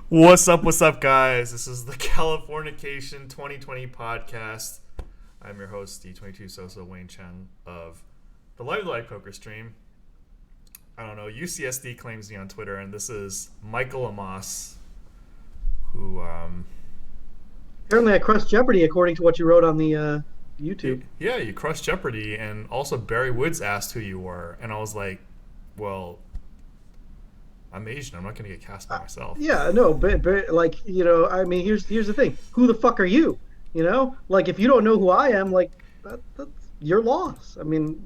What's up, guys? This is the Californication 2020 podcast. I'm your host, D22-soso Wayne Chiang of the Live Poker Stream. I don't know, UCSD claims me on Twitter, and this is Michael LaMasse, who, Apparently, I crushed Jeopardy according to what you wrote on the YouTube. yeah, you crushed Jeopardy, and also Barry Woods asked who you were, and I was like, well, I'm Asian. I'm not going to get cast by myself. Yeah, no, but like I mean, here's the thing: who the fuck are you? Like if you don't know who I am, like that's your loss. I mean,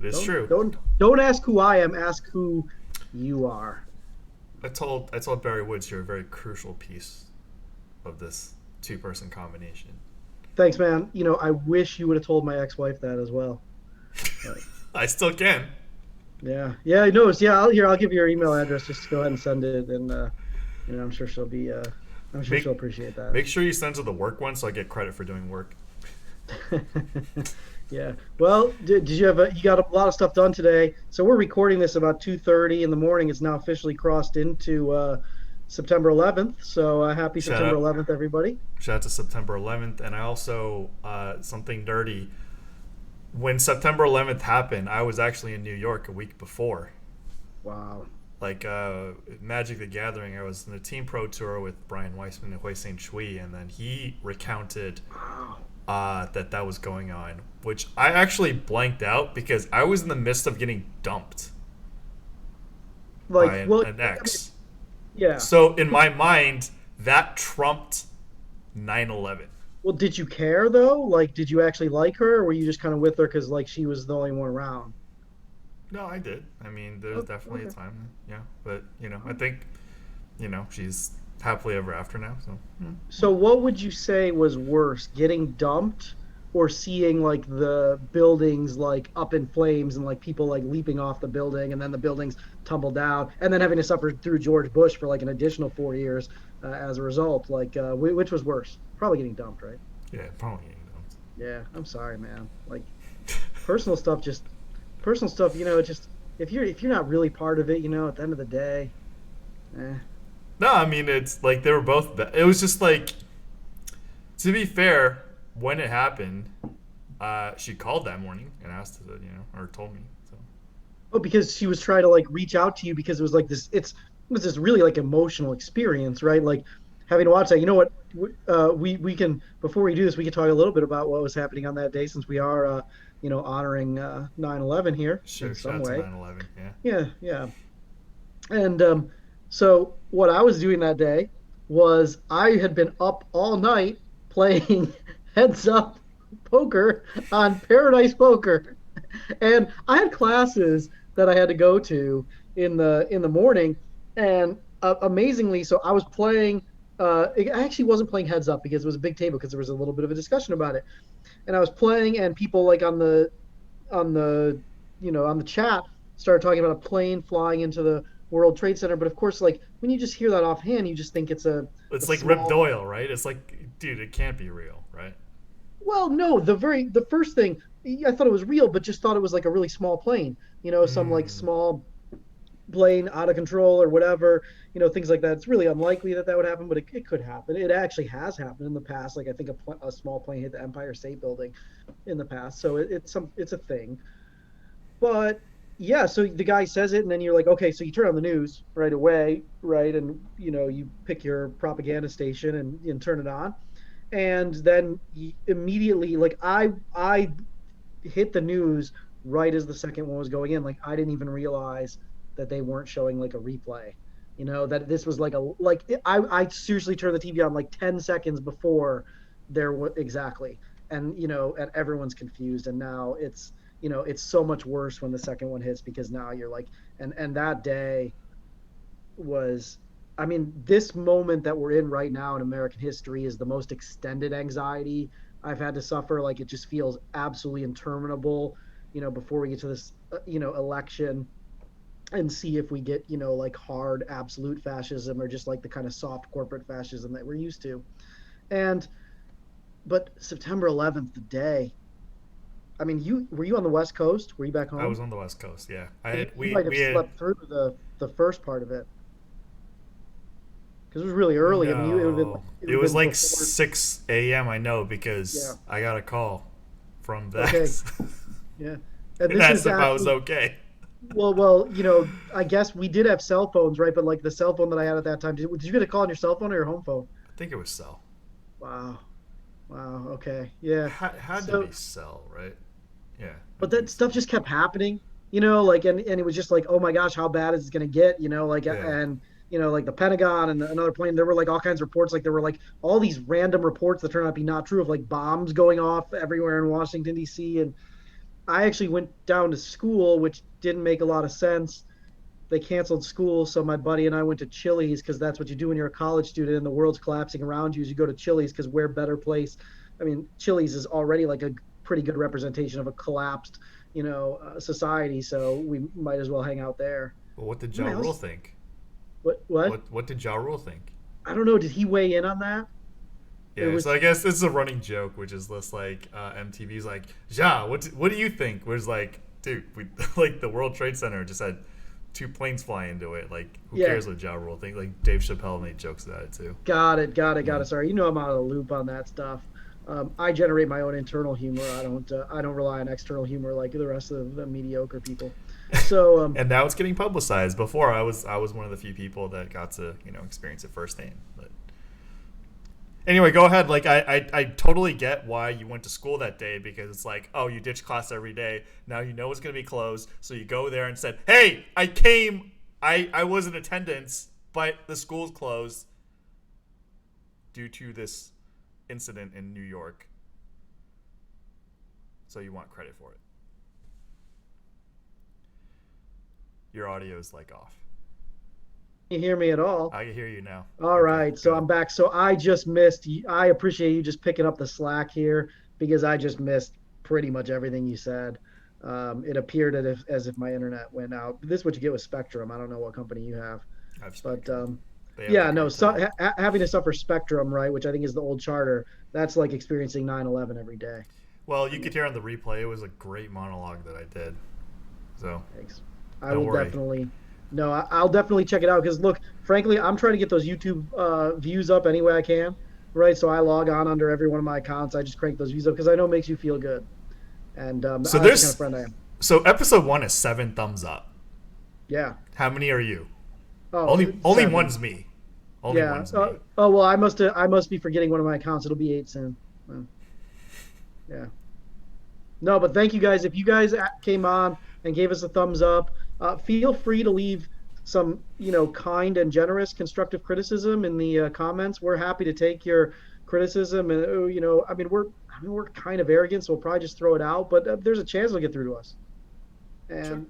It's don't true. don't ask who I am. Ask who you are. I told Barry Woods you're a very crucial piece of this two-person combination. Thanks, man. I wish you would have told my ex-wife that as well. But, I still can. yeah, I noticed. Yeah, I'll give you your email address. Just go ahead and send it, and I'm sure she'll Make appreciate that. make sure you send to the work one so I get credit for doing work. Yeah. Well, did you got a lot of stuff done today? So we're recording this about 2:30 in the morning. It's now officially crossed into September 11th. So happy Shout September out, 11th, everybody. shout out to September 11th, and I also something dirty. When September 11th happened, I was actually in New York a week before. Wow. Like Magic the Gathering, I was in the Team Pro Tour with Brian Weissman and Hui St. Chui, and then he recounted Wow. that was going on, which I actually blanked out because I was in the midst of getting dumped by Like, well, an ex. yeah. So in my mind, that trumped 9/11. Well, did you care though? Like, did you actually like her, or were you just kind of with her because like she was the only one around? No, I did. I mean, there's Oh, definitely a okay. time, yeah. But I think she's happily ever after now. So So what would you say was worse, getting dumped or seeing like the buildings like up in flames and like people like leaping off the building and then the buildings tumble down and then having to suffer through George Bush for like an additional 4 years as a result? Like, which was worse? Probably getting dumped, right? yeah, probably getting dumped. Yeah, I'm sorry, man. Like personal stuff, just personal stuff. Just if you're not really part of it, at the end of the day, eh. No, I mean it's like they were both. It was just like, to be fair, when it happened, she called that morning and asked, or told me. So Oh, because she was trying to like reach out to you because it was like this. It was this really like emotional experience, right? Like having to watch that. You know what? We can, before we do this, we can talk a little bit about what was happening on that day since we are honoring 9/11 here in sure, shout some out to way. 9/11. Yeah. Yeah, yeah. And so what I was doing that day was I had been up all night playing heads up poker on Paradise Poker. And I had classes that I had to go to in the morning, and amazingly, so I was playing. I actually wasn't playing heads up because it was a big table because there was a little bit of a discussion about it, and I was playing, and people like on the on the chat started talking about a plane flying into the World Trade Center. But of course, like when you just hear that offhand, you just think it's a It's like Rip small. Doyle, right? It's like, dude, it can't be real, right? Well, no, the first thing I thought it was real, but just thought it was like a really small plane. Some like Mm. small plane out of control or whatever. Things like that. It's really unlikely that that would happen, but it could happen. It actually has happened in the past. Like I think a small plane hit the Empire State Building in the past, so it's a thing. But yeah, so the guy says it, and then you're like, okay, so you turn on the news right away, right, and you pick your propaganda station and turn it on, and then immediately, like I hit the news right as the second one was going in. Like I didn't even realize that they weren't showing like a replay. That this was I seriously turned the TV on like 10 seconds before there was exactly. And everyone's confused, and now it's so much worse when the second one hits because now you're like, and that day was, I mean, this moment that we're in right now in American history is the most extended anxiety I've had to suffer. Like it just feels absolutely interminable, before we get to this, election and see if we get, like hard absolute fascism or just like the kind of soft corporate fascism that we're used to. And, but September 11th, the day, I mean, were you on the West Coast? Were you back I was home? on the West Coast. Yeah, I So had you might have we had slept through the first part of it because it was really early. I mean, it would have been No. it would It have was been like before. 6 a.m. I know Yeah. because I got a call from Okay. Vex Yeah. And and this asked is if I was after. okay. Well, I guess we did have cell phones, right? But like the cell phone that I had at that time, did you get a call on your cell phone or your home phone? I think it was Cell. Wow. Wow. Okay. Yeah. Had to So, be Cell, right? Yeah, I but think that so. stuff just kept happening, like, and it was just like, oh my gosh, how bad is it going to get? Like, Yeah. and, like the Pentagon and another plane, there were like all kinds of reports. Like there were like all these random reports that turned out to be not true of like bombs going off everywhere in Washington, D.C. And I actually went down to school, which didn't make a lot of sense. They canceled school, so my buddy and I went to Chili's because that's what you do when you're a college student and the world's collapsing around you. Is you go to Chili's because where better place? I mean, Chili's is already like a pretty good representation of a collapsed, society. So we might as well hang out there. Well, what did You Ja know, Rule think? what? What? What did Ja Rule think? I don't know. Did he weigh in on that? It Yeah, so was I guess this is a running joke, which is this like MTV's like, Ja, what do you think? Whereas like, dude, we like the World Trade Center just had 2 planes fly into it. Like, who yeah. cares what Ja Rule thinks? Like Dave Chappelle made jokes about it too. Got Yeah. it. Sorry, I'm out of the loop on that stuff. I generate my own internal humor. I don't rely on external humor like the rest of the mediocre people. So And now it's getting publicized. Before I was one of the few people that got to experience it firsthand. But anyway, go ahead. Like I totally get why you went to school that day because it's like, oh, you ditch class every day. Now you know it's gonna be closed, so you go there and said, hey, I came. I was in attendance, but the school's closed due to this incident in New York. So you want credit for it. Your audio is like off. you hear me at all? I can hear you now. All Okay, right, so good. I'm back. So I just missed. I appreciate you just picking up the slack here because I just missed pretty much everything you said. It appeared as if my internet went out. This is what you get with Spectrum. I don't know what company you have, I've but Spectrum. They have the yeah, no. great So plan. having to suffer Spectrum, right, which I think is the old charter, that's like experiencing 9/11 every day. Well, I you could mean, hear on the replay. It was a great monologue that I did. So thanks. I don't will worry. definitely. No, I'll definitely check it out because look, frankly, I'm trying to get those YouTube views up any way I can, right? So I log on under every one of my accounts. I just crank those views up because I know it makes you feel good, and So that's the kind of there's friend I am. so episode 1 is 7 thumbs up. Yeah. How many are you? Oh, Only seven. one's me. Only Yeah. one's me. Oh well, I must be forgetting one of my accounts. It'll be 8 soon. Well, yeah. No, but thank you guys. If you guys came on and gave us a thumbs up, feel free to leave some, kind and generous constructive criticism in the comments. We're happy to take your criticism, and I mean, we're kind of arrogant, so we'll probably just throw it out. But there's a chance it'll get through to us. Sure. And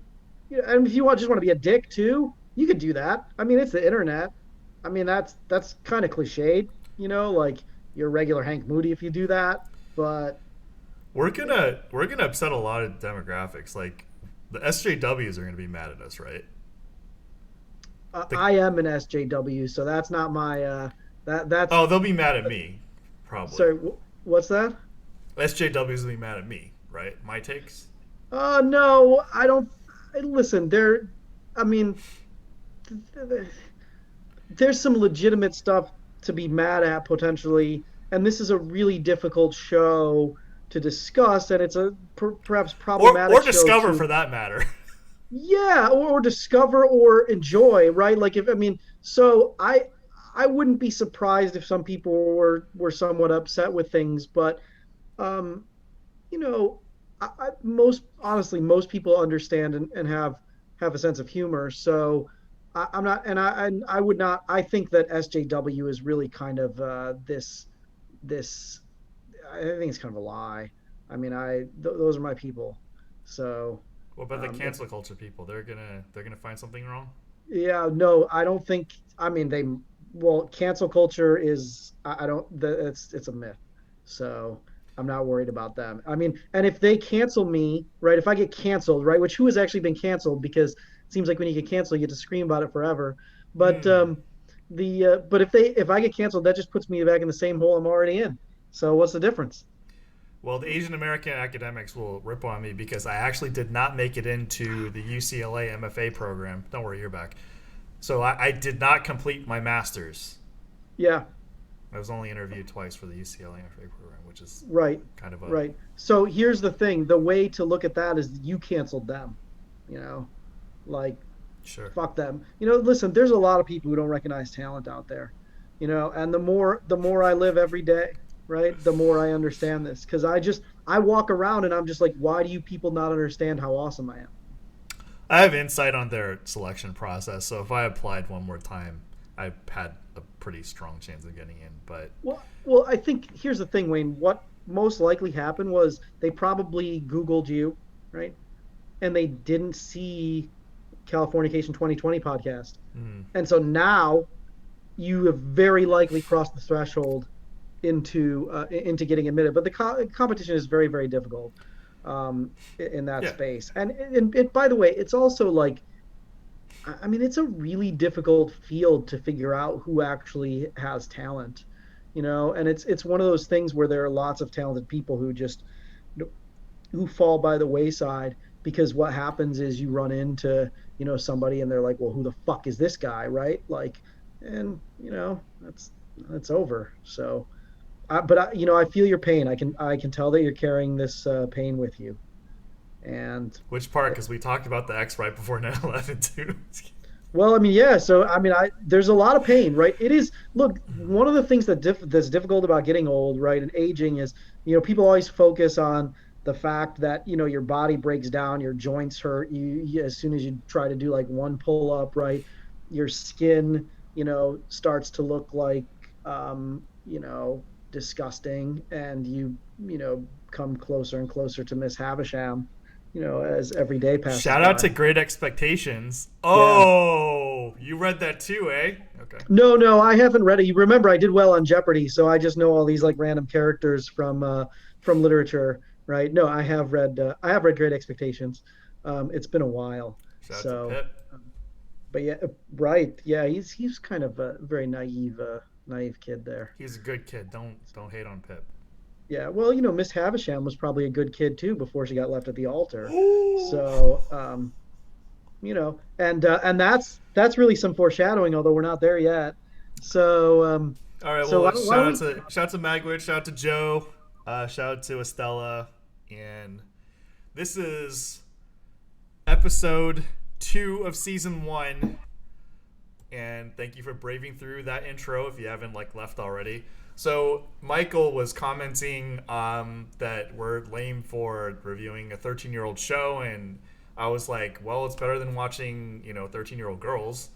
and if you just want to be a dick too, you could do that. I mean, it's the internet. I mean, that's kind of cliched, like you're a regular Hank Moody if you do that. But We're gonna upset a lot of demographics. Like the SJWs are gonna be mad at us, right? The, I am an SJW, so that's not my that's oh, they'll be mad at me, probably. sorry. What's that? SJWs will be mad at me, right? My takes. No, I don't. Listen, I mean, there's some legitimate stuff to be mad at potentially, and this is a really difficult show to discuss, and it's a perhaps Or problematic show discover to, for that matter. yeah, or discover or enjoy, right? Like if I mean, so I wouldn't be surprised if some people were somewhat upset with things, but um, you know, most honestly, most people understand and have a sense of humor. So I'm not, and I would not. I think that SJW is really kind of this. I think it's kind of a lie. I mean, those are my people. So What about the if cancel culture people? They're gonna find something wrong. yeah, no, I don't think. I mean, well, cancel culture is. I don't. It's a myth. So I'm not worried about them. I mean, and if they cancel me, right? If I get canceled, right? Which who has actually been canceled? Because it seems like when you get canceled, you get to scream about it forever. But Hmm. but if I get canceled, that just puts me back in the same hole I'm already in. So what's the difference? Well, the Asian American academics will rip on me because I actually did not make it into the UCLA MFA program. Don't worry, you're back. So I did not complete my master's. Yeah. I was only interviewed twice for the UCLA FA program, which is Right. kind of a Right. So here's the thing. The way to look at that is you canceled them. You know, like sure. fuck them. Listen, there's a lot of people who don't recognize talent out there. And the more I live every day, right? The more I understand this because I walk around and I'm just like, why do you people not understand how awesome I am? I have insight on their selection process, so if I applied one more time, I had a pretty strong chance of getting in. But Well, I think here's the thing, Wayne. What most likely happened was they probably Googled you, right? And they didn't see Californication 2020 podcast. mm, And so now you have very likely crossed the threshold into getting admitted. But the competition is very, very difficult in that yeah, space. And by the way, it's also like, I mean, it's a really difficult field to figure out who actually has talent, and it's one of those things where there are lots of talented people who just who fall by the wayside because what happens is you run into somebody and they're like, well, who the fuck is this guy, right? Like, and that's over. So but I feel your pain. I can tell that you're carrying this pain with you. And which part? Because we talked about the X right before 9/11 too. well, I mean, yeah. So, I mean, there's a lot of pain, right? It is. Look, one of the things that's difficult about getting old, right, and aging is, people always focus on the fact that your body breaks down, your joints hurt. As soon as you try to do like one pull up, right, your skin, starts to look like, disgusting, and come closer and closer to Miss Havisham, as every day passes Shout out by. to Great Expectations. Yeah. Oh, you read that too, eh? Okay. No, no, I haven't read it. You remember I did well on Jeopardy, so I just know all these like random characters from literature, right? No, I have read Great Expectations. It's been a while. Shout out to So, Pip. but yeah, right. Yeah, he's kind of a very naive kid there. He's a good kid. Don't hate on Pip. Yeah, well, Miss Havisham was probably a good kid too before she got left at the altar. So, and that's really some foreshadowing, although we're not there yet. So, All right. Well, so why, let's why don't we? shout out to Magwitch. Shout out to Joe. Shout out to Estella. And this is episode 2 of season 1. And thank you for braving through that intro if you haven't left already. So Michael was commenting that we're lame for reviewing a 13-year-old show, and I was like, well, it's better than watching 13-year-old girls.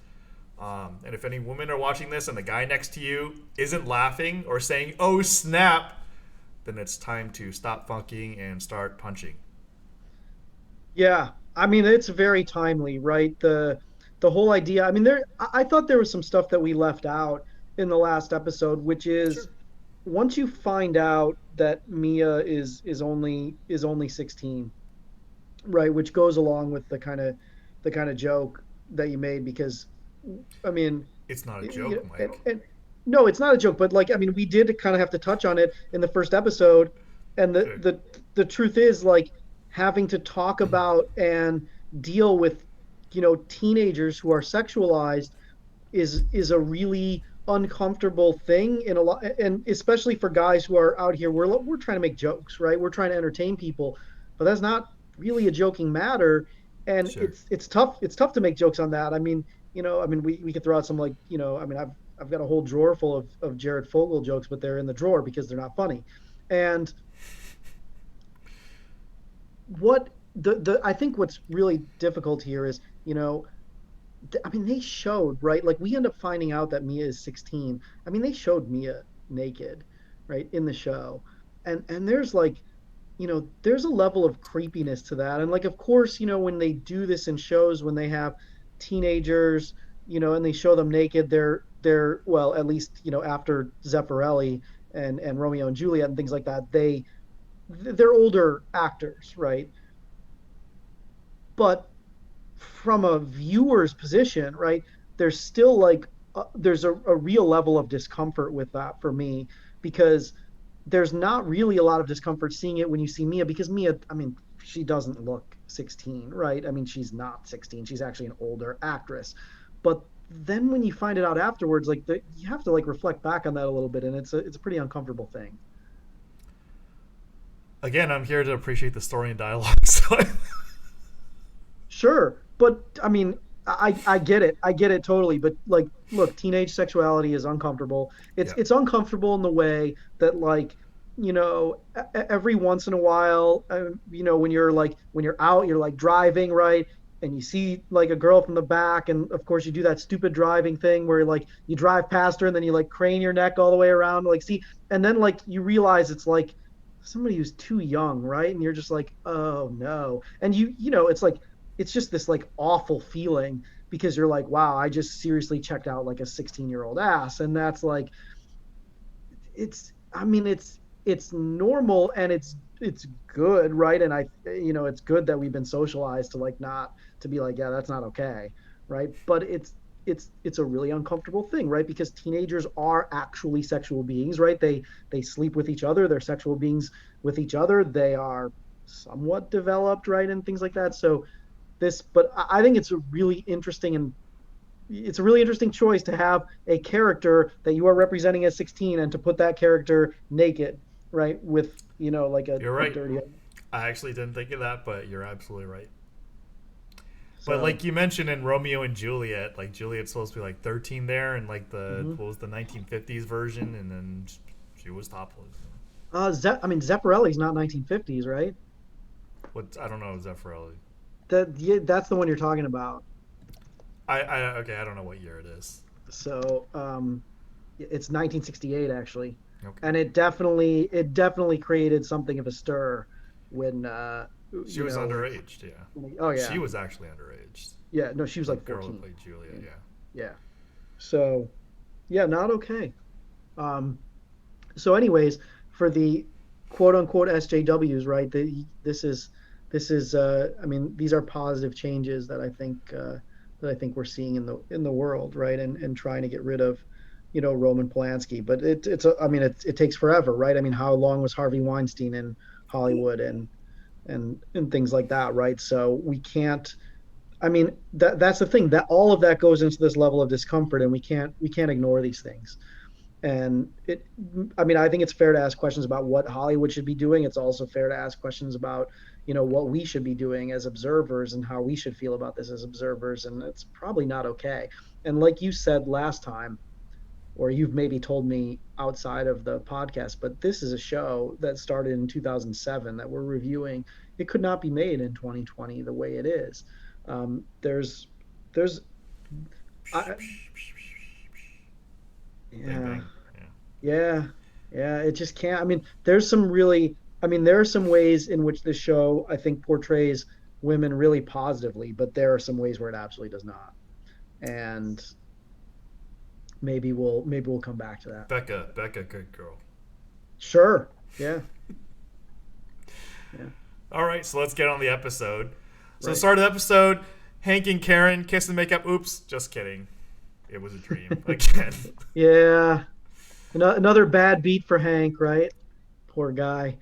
And if any women are watching this and the guy next to you isn't laughing or saying, "Oh snap," then it's time to stop funking and start punching. Yeah, I mean it's very timely, right? The whole idea. I mean, I thought there was some stuff that we left out in the last episode, which Sure. is once you find out that Mia is only 16, right? Which goes along with the kind of joke that you made because, I mean, It's not a you know, joke, Mike. no, it's not a joke, but like, I mean, we did kind of have to touch on it in the first episode, and the Sure. the the truth is like having to talk about and deal with, teenagers who are sexualized is a really uncomfortable thing in a lot, and especially for guys who are out here, we're trying to make jokes, right? We're trying to entertain people, but that's not really a joking matter, and Sure. it's tough to make jokes on that. I mean, we could throw out some, like, I mean, I've got a whole drawer full of Jared Fogle jokes, but they're in the drawer because they're not funny. And what the I think what's really difficult here is, I mean, they showed, right? Like, we end up finding out that Mia is 16. I mean, they showed Mia naked, right, in the show. And there's like, there's a level of creepiness to that. And like, of course, when they do this in shows, when they have teenagers, and they show them naked, they're well, at least, after Zeffirelli and Romeo and Juliet and things like that, they're older actors, right? But from a viewer's position, right, there's still like there's a real level of discomfort with that for me because there's not really a lot of discomfort seeing it when you see Mia because Mia, I mean, she doesn't look 16, right? I mean, she's not 16. She's actually an older actress. But then when you find it out afterwards, like you have to like reflect back on that a little bit, and it's a pretty uncomfortable thing. Again, I'm here to appreciate the story and dialogue. So Sure, but I mean, I get it. I get it totally. But like, look, teenage sexuality is uncomfortable. It's yeah, it's uncomfortable in the way that like, every once in a while, when you're out, you're like driving, right? And you see like a girl from the back, and of course you do that stupid driving thing where like you drive past her and then you like crane your neck all the way around, like see, and then like you realize it's like somebody who's too young, right? And you're just like, oh no. And it's like it's just this like awful feeling because you're like, wow, I just seriously checked out like a 16-year-old ass. And that's like, I mean, it's normal and it's good, right? And it's good that we've been socialized to like not to be like, yeah, that's not okay, right? But it's a really uncomfortable thing, right? Because teenagers are actually sexual beings, right? They sleep with each other, they're sexual beings with each other, they are somewhat developed, right? And things like that. So but I think it's a really interesting choice to have a character that you are representing as 16 and to put that character naked, right? With, like you're a right. dirty. I actually didn't think of that, but you're absolutely right. But So, like you mentioned in Romeo and Juliet, like Juliet's supposed to be like 13 there, and like mhm. what was the 1950s version, and then she was topless. I mean, Zeffirelli's not 1950s, right? What I don't know Zeffirelli. Yeah, that's the one you're talking about. I okay, I don't know what year it is. So, it's 1968 actually, Okay, and it definitely created something of a stir when she was when underage. Yeah, oh she yeah, was actually underage. yeah, no, she was The like girl who 14. played Julia. Yeah, Yeah, yeah. So yeah, not okay. Um, so anyways, for the quote unquote SJWs, right? This is I mean, these are positive changes that I think we're seeing in the world, right? And trying to get rid of, Roman Polanski. But I mean, it takes forever, right? I mean, how long was Harvey Weinstein in Hollywood and things like that, right? So we can't. I mean, that's the thing, that all of that goes into this level of discomfort, and we can't ignore these things. And I mean, I think it's fair to ask questions about what Hollywood should be doing. It's also fair to ask questions about, what we should be doing as observers and how we should feel about this as observers. And it's probably not okay. And like you said last time, or you've maybe told me outside of the podcast, but this is a show that started in 2007 that we're reviewing. It could not be made in 2020 the way it is. There's, I, bang yeah. bang. Yeah, Yeah, yeah, it just can't. I mean, there are some ways in which this show, I think, portrays women really positively, but there are some ways where it absolutely does not. And maybe we'll come back to that. Becca, good girl. Sure. Yeah. Yeah. All right, so let's get on the episode. So the Right. start of the episode, Hank and Karen kiss and make up. Oops, just kidding. It was a dream again. Yeah. Another bad beat for Hank, right? Poor guy.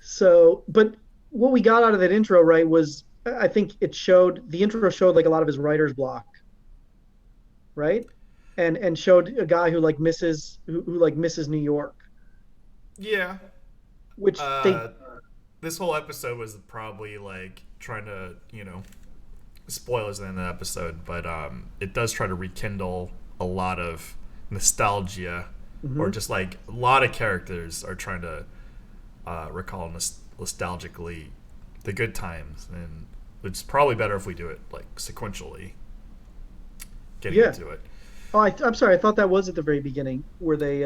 So, but what we got out of that intro, right, was I think the intro showed like a lot of his writer's block, right? And showed a guy who like misses New York, Yeah. which they Uh, this whole episode was probably like trying to, spoilers in the episode, but it does try to rekindle a lot of nostalgia, or mhm. just like a lot of characters are trying to recall nostalgically the good times, and it's probably better if we do it like sequentially, getting Yeah. into it. Oh, I'm sorry. I thought that was at the very beginning where they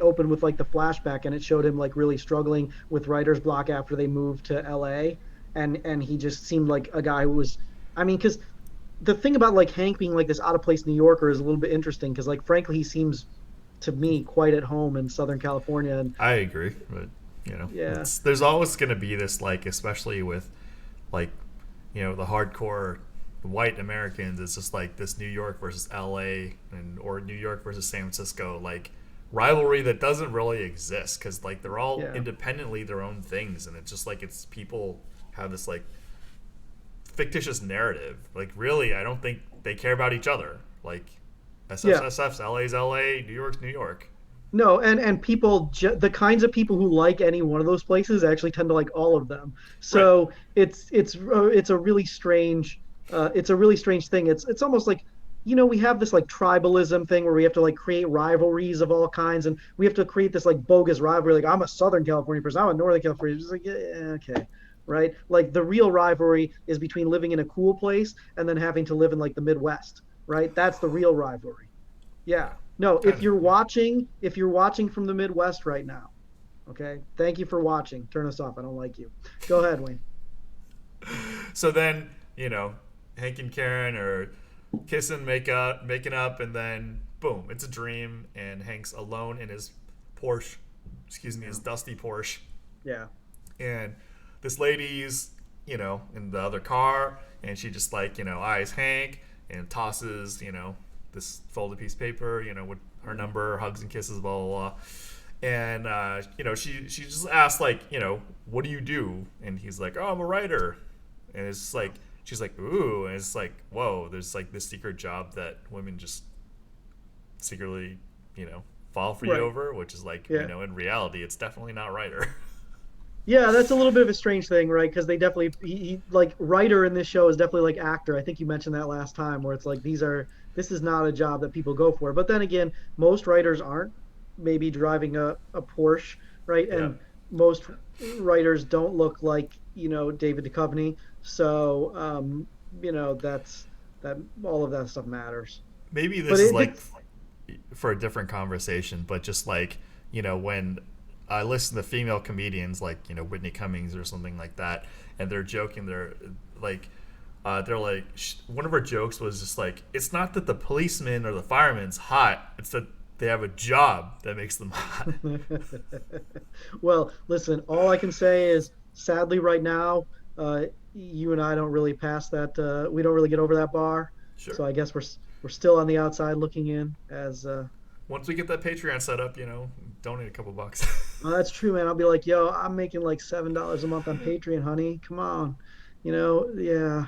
opened with like the flashback and it showed him like really struggling with writer's block after they moved to LA, and he just seemed like a guy who was. I mean, because the thing about like Hank being like this out of place New Yorker is a little bit interesting because like frankly he seems to me quite at home in Southern California. And I agree, but yeah, there's always going to be this, like, especially with like the hardcore white Americans. It's just like this New York versus LA, or New York versus San Francisco, like rivalry that doesn't really exist, because like they're all yeah, independently their own things, and it's just like people have this like fictitious narrative. Like really, I don't think they care about each other. Like Yeah. SF's SF's, LA's LA, New York's New York. No, and people, the kinds of people who like any one of those places actually tend to like all of them. Right. So it's a really strange thing. It's almost like, we have this like tribalism thing where we have to like create rivalries of all kinds, and we have to create this like bogus rivalry. Like, I'm a Southern California person, I'm a Northern California. It's like, yeah, okay, right? Like, the real rivalry is between living in a cool place and then having to live in like the Midwest, right? That's the real rivalry. Yeah. No, Kind of. if you're watching from the Midwest right now, okay? Thank you for watching. Turn us off. I don't like you. Go ahead, Wayne. So then, Hank and Karen are kissing, making up, and then boom, it's a dream, and Hank's alone in his Porsche, his dusty Porsche, Yeah. and this lady's, in the other car, and she just like, eyes Hank and tosses, this folded piece of paper, with her number, hugs and kisses, blah blah blah. And she just asked like, what do you do? And he's like, oh, I'm a writer. And it's just like, she's like, ooh, and it's like, whoa, there's like this secret job that women just secretly, fall for you Right. over, which is like, Yeah. in reality, it's definitely not writer. Yeah, that's a little bit of a strange thing, right? Because they definitely, like, writer in this show is definitely like actor. I think you mentioned that last time, where it's like this is not a job that people go for. But then again, most writers aren't maybe driving a Porsche, right? Yeah. And most writers don't look like, David Duchovny. So, that all of that stuff matters. Maybe But this is it, like it's for a different conversation, but just like, when I listen to female comedians like, Whitney Cummings or something like that, and they're joking, they're like, one of her jokes was just like, it's not that the policeman or the fireman's hot, it's that they have a job that makes them hot. Well, listen, all I can say is sadly right now, uh, you and I don't really pass that. We don't really get over that bar. Sure. So I guess we're still on the outside looking in. As Once we get that Patreon set up, donate a couple bucks. well, that's true, man. I'll be like, yo, I'm making like $7 a month on Patreon, honey. Come on, yeah.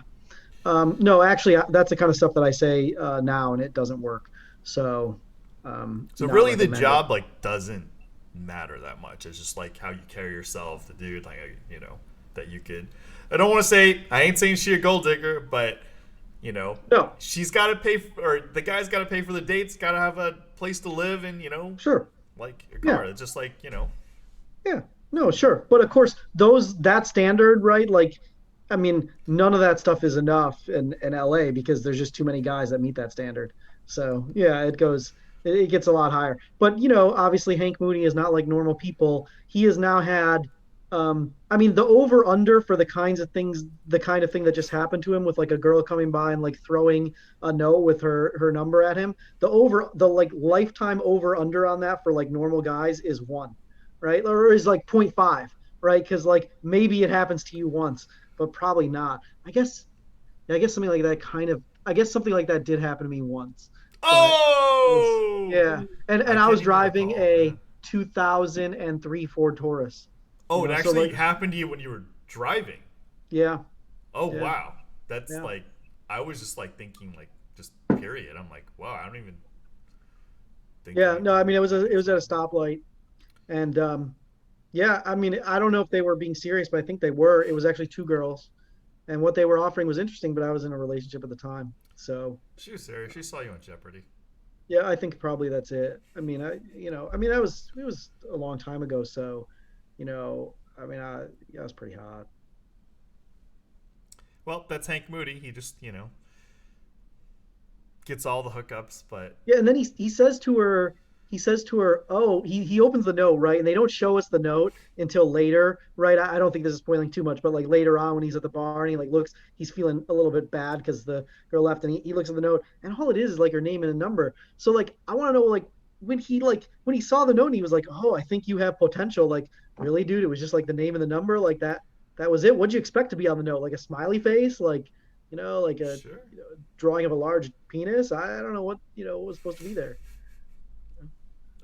No, actually, that's the kind of stuff that I say now, and it doesn't work. So, So not really, the recommended. job like doesn't matter that much. It's just like how you carry yourself, the dude, like that you could. I don't want to say I ain't saying she a gold digger, but No, she's got to pay or the guy's got to pay for the dates, got to have a place to live, and sure, like a yeah. car. It's just like Yeah, no, sure. But of course, that standard, right? Like, I mean, none of that stuff is enough in LA because there's just too many guys that meet that standard. So yeah, it gets a lot higher. But obviously Hank Mooney is not like normal people. He has now had, I mean, the over under for the kind of thing that just happened to him with like a girl coming by and like throwing a note with her number at him. The like lifetime over under on that for like normal guys is one, right? Or is like zero point 0.5, right? Because like maybe it happens to you once, but probably not. I guess something like that I guess something like that did happen to me once, but it was, oh, yeah. And I I can't was even driving recall. Yeah. a 2003 Ford Taurus, Oh, it so actually like, happened to you when you were driving. yeah, Oh yeah, wow, that's yeah, like I was just like thinking like just period. I'm like wow, I don't even think yeah. No, I anything mean, it was at a except stoplight, and yeah, I mean, I don't know if they were being serious, but I think they were. It was actually two girls, and what they were offering was interesting, but I was in a relationship at the time, so she was serious. She saw you on Jeopardy. yeah, I think probably that's it. I mean, I mean, it was a long time ago, so I mean, yeah, I was pretty hot. Well, that's Hank Moody. He just gets all the hookups, but Yeah, and then he says to her, oh, he opens the note, right? And they don't show us the note until later, right? I don't think this is spoiling too much, but like later on when he's at the bar and he like looks, he's feeling a little bit bad because the girl left, and he looks at the note, and all it is like her name and a number. So like I want to know, like, when he saw the note and he was like, oh, I think you have potential. Like, really, dude? It was just like the name and the number, like that was it. What'd you expect to be on the note? Like a smiley face, like like a sure. drawing of a large penis. I don't know what was supposed to be there.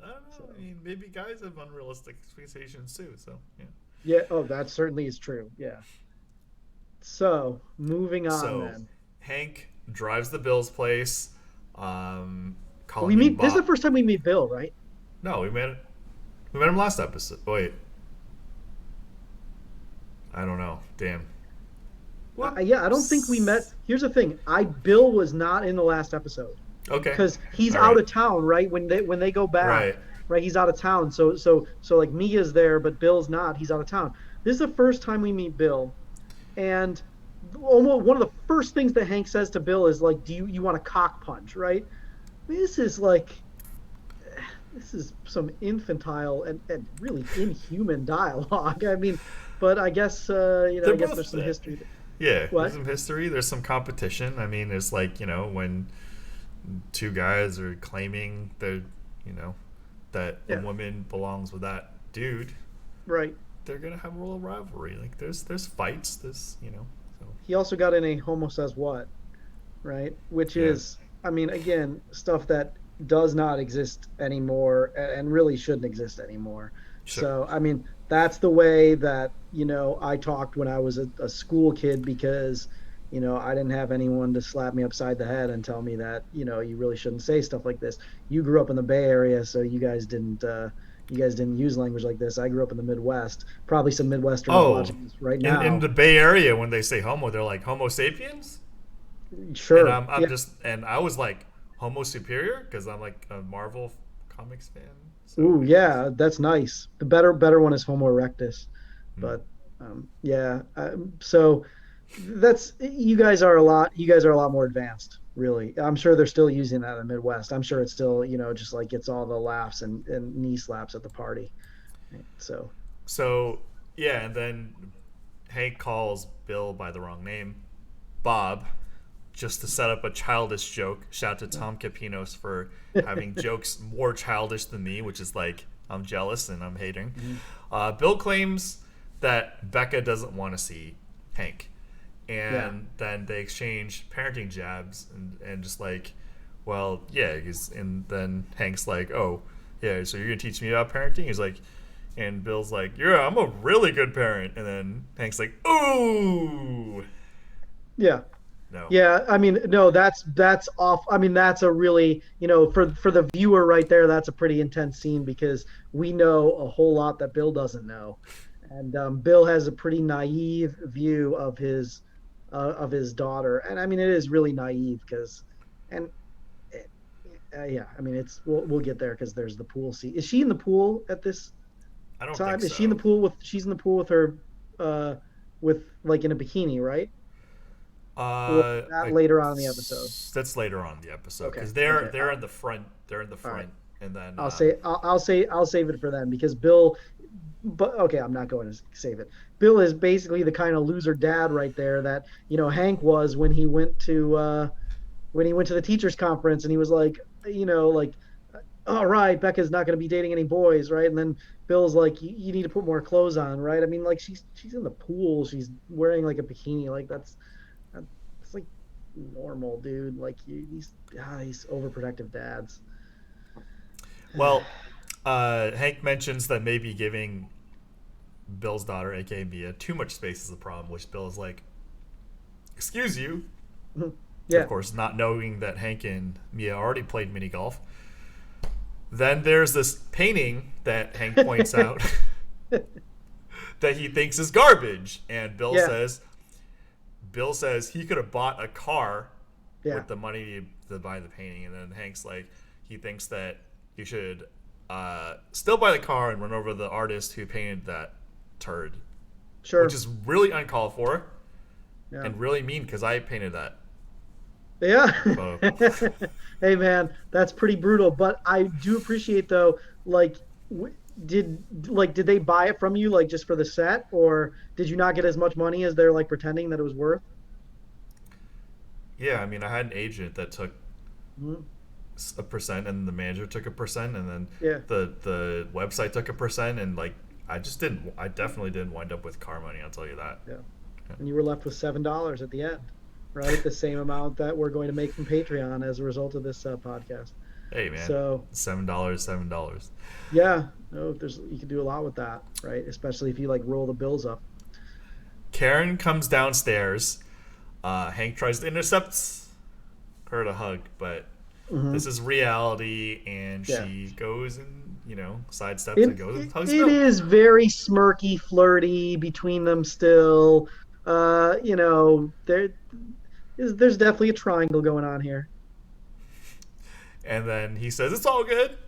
I don't know. I So mean, maybe guys have unrealistic expectations too. So yeah. yeah, oh, that certainly is true. Yeah. So moving on So then. Hank drives the Bills place. We Calling him meet. This is the Bob. first time we meet Bill, right? No, we met him last episode. Wait, I don't know. Damn. What? Yeah, I don't think we met. Here's the thing. Bill was not in the last episode Okay. because he's All out right. of town, right? When they go back, Right. right? He's out of town. So like Mia's there, but Bill's not. He's out of town. This is the first time we meet Bill, and almost one of the first things that Hank says to Bill is like, "Do you want a cock punch?" Right? This is like, this is some infantile and really inhuman dialogue. I mean, but I guess They're I guess both there's some history. Yeah, What? there's some history. There's some competition. I mean, it's like, when two guys are claiming you know, that the Yeah, woman belongs with that dude, right. they're gonna have a little rivalry. Like there's fights. So He also got in a homo says what, right? Which yeah, is, I mean, again, stuff that does not exist anymore and really shouldn't exist anymore. sure. So, I mean, that's the way that, I talked when I was a school kid because, I didn't have anyone to slap me upside the head and tell me that, you really shouldn't say stuff like this. You grew up in the Bay Area, so you guys didn't use language like this. I grew up in the Midwest. Probably some Midwesterners Oh, watching this right in now. the Bay Area, when they say homo, they're like Homo sapiens, and Sure. I'm Yeah. just and I was like Homo superior because I'm like a Marvel comics fan. So Ooh, yeah, that's nice. The better one is Homo erectus, hmm. but yeah. So that's you guys are a lot more advanced, really. I'm sure they're still using that in the Midwest. I'm sure it's still just like gets all the laughs and knee slaps at the party. Right? So So yeah, and then Hank calls Bill by the wrong name, Bob, just to set up a childish joke. Shout out to Tom Capinos for having jokes more childish than me, which is like I'm jealous and I'm hating. mhm. Bill claims that Becca doesn't want to see Hank, Yeah, and then they exchange parenting jabs and just like, well, yeah, and then Hank's like, oh, yeah, so you're gonna teach me about parenting? He's like, and Bill's like, yeah, I'm a really good parent, and then Hank's like, ooh, yeah. no, Yeah, I mean, no, that's off. I mean, that's a really, for the viewer right there, that's a pretty intense scene because we know a whole lot that Bill doesn't know, and Bill has a pretty naive view of his daughter, and I mean, it is really naive because, and yeah, I mean, we'll get there because there's the pool scene. Is she in the pool at this I don't think time? Is she in the so. pool with? She's in the pool with her, uh, with like in a bikini, right? Or that I later on in the episode. that's later on in the episode Okay. because they're Okay. they're in the front. They're in the All right. front, and then I'll save it for then because Bill. But okay, I'm not going to save it. Bill is basically the kind of loser dad right there that Hank was when he went to the teachers conference and he was like like, all right, Becca's not going to be dating any boys, right? And then Bill's like, you need to put more clothes on, right? I mean, like she's in the pool, she's wearing like a bikini, like that's like normal, dude. Like these overprotective dads. well, Hank mentions that maybe giving Bill's daughter, aka Mia, too much space is a problem, which Bill is like, excuse you. Of Yeah, course, not knowing that Hank and Mia already played mini golf. Then there's this painting that Hank points out that he thinks is garbage, and yeah, Bill says he could have bought a car yeah. with the money to buy the painting, and then Hank's like he thinks that he should still buy the car and run over the artist who painted that turd, which Sure. is really uncalled for Yeah. and really mean because I painted that Yeah. photo. Hey man, that's pretty brutal, but I do appreciate though, like did they buy it from you like just for the set or did you not get as much money as they're like pretending that it was worth? Yeah, I mean, I had an agent that took Mhm. a percent, and the manager took a percent, and then Yeah. the website took a percent, and like I definitely didn't wind up with car money. I'll tell you that. Yeah. And you were left with $7 at the end, right? The same amount that we're going to make from Patreon as a result of this podcast. Hey man, So, $7, $7. yeah, no, there's you can do a lot with that, right? Especially if you like roll the bills up. Karen comes downstairs. Hank tries to intercept her to hug, but Mm-hmm. this is reality, and Yeah. she goes and sidesteps It, and goes and it, hugs it Bill. is very smirky, flirty between them still. There's definitely a triangle going on here. And then he says it's all good,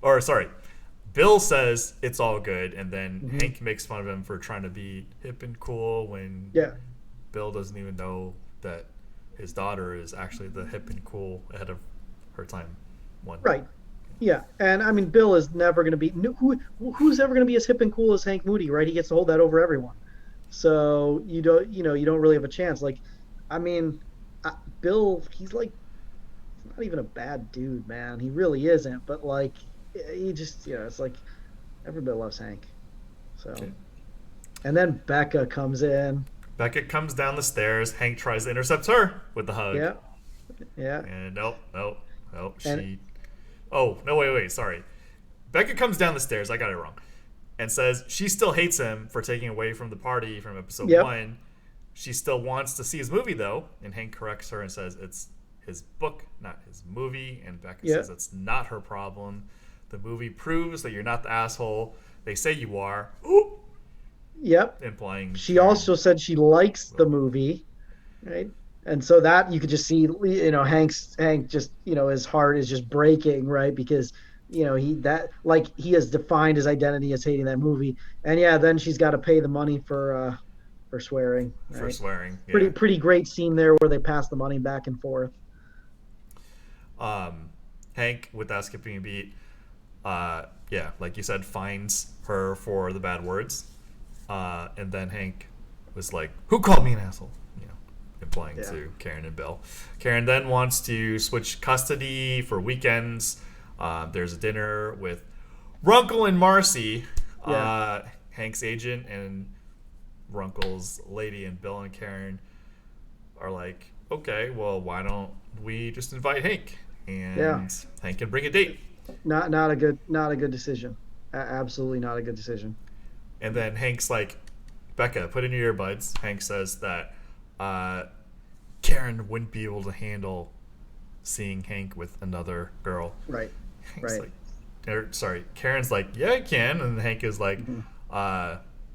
or sorry, Bill says it's all good, and then Mm-hmm. Hank makes fun of him for trying to be hip and cool when Yeah. Bill doesn't even know that his daughter is actually the hip and cool ahead of her time one. Right. Yeah, and I mean, Bill is never going to be who's ever going to be as hip and cool as Hank Moody, right? He gets to hold that over everyone. So you don't really have a chance. Like, I mean, Bill, he's not even a bad dude, man. He really isn't. But like, he just it's like everybody loves Hank. So, Okay. and then Becca comes in. Becca comes down the stairs. Hank tries to intercept her with the hug. Yeah, yeah, And nope. and She. Oh, no, wait, sorry. Becca comes down the stairs. I got it wrong. And says she still hates him for taking away from the party from episode yep, 1. She still wants to see his movie, though. And Hank corrects her and says it's his book, not his movie. And Becca yeah, says it's not her problem. The movie proves that you're not the asshole they say you are. Ooh, yep. implying She Karen also said she likes the will. movie, right? And so that you could just see, Hank just, his heart is just breaking, right? Because, he has defined his identity as hating that movie. And yeah, then she's got to pay the money for swearing, For right? swearing. Pretty, Yeah. pretty great scene there where they pass the money back and forth. Hank, without skipping a beat, yeah, like you said, fines her for the bad words. And then Hank was like, "Who called me an asshole?" Implying Yeah. to Karen and Bill. Karen then wants to switch custody for weekends. There's a dinner with Runkle and Marcy, Yeah. Hank's agent, and Runkle's lady, and Bill and Karen are like, "Okay, well, why don't we just invite Hank, and Yeah. Hank can bring a date." Not a good decision. Absolutely not a good decision. And then Hank's like, "Becca, put in your earbuds." Hank says that Karen wouldn't be able to handle seeing Hank with another girl. Right. Hank's Right. sorry, Karen's like, "Yeah, I can." And Hank is like, Mm-hmm.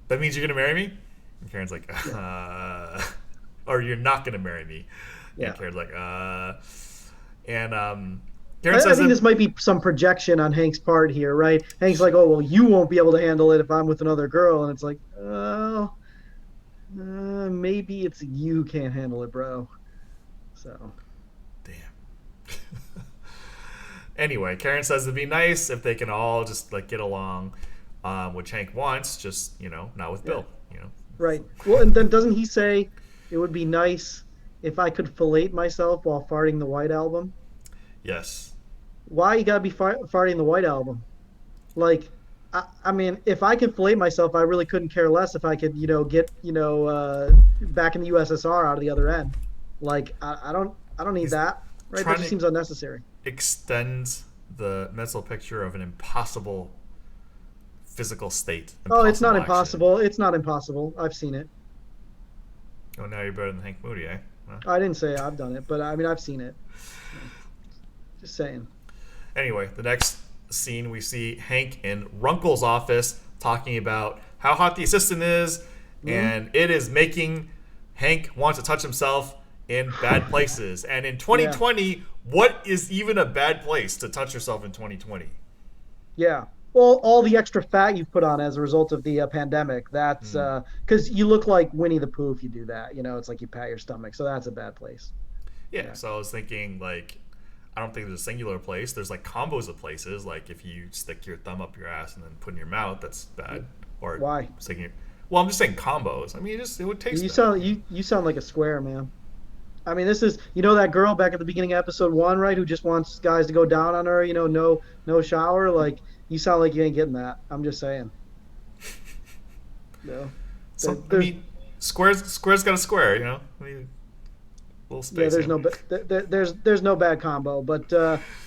"That means you're going to marry me?" And Karen's like, Yeah. or you're not going to marry me. And Yeah. Karen's like, And Karen I says think that, this might be some projection on Hank's part here, right? Hank's like, "Oh, well, you won't be able to handle it if I'm with another girl," and it's like, "Oh, maybe it's you who can't handle it, bro." So, damn. Anyway, Karen says it'd be nice if they can all just like get along, which Hank wants, just not with yeah, Bill. right. Well, and then doesn't he say it would be nice if I could fillet myself while farting the White Album? Yes. Why you gotta be farting the White Album? Like, I mean, if I can fillet myself, I really couldn't care less if I could, get, back in the USSR out of the other end. Like, I don't need He's that, right? That trying just to seems unnecessary. extend the mental picture of an impossible physical state. Oh, it's not Impossible action. impossible. It's not impossible. I've seen it. Oh, now you're better than Hank Moody, eh? Well, I didn't say I've done it, but I mean, I've seen it. Just saying. anyway, the next scene we see Hank in Runkle's office talking about how hot the assistant is, and it is making Hank want to touch himself in bad places. And in 2020, what is even a bad place to touch yourself in 2020? Yeah. Well, all the extra fat you've put on as a result of the pandemic, that's because you look like Winnie the Pooh if you do that. It's like you pat your stomach. So that's a bad place. Yeah, so I was thinking, like, I don't think there's a singular place. There's, like, combos of places. Like, if you stick your thumb up your ass and then put in your mouth, that's bad. Or Why? sticking your... Well, I'm just saying combos. I mean, it would taste You bad. sound you sound like a square, man. I mean, this is that girl back at the beginning of episode 1, right? Who just wants guys to go down on her. No shower. Like, you sound like you ain't getting that. I'm just saying. No. So, I mean, square's got a square, I mean, a little space. Yeah, there's no bad combo. But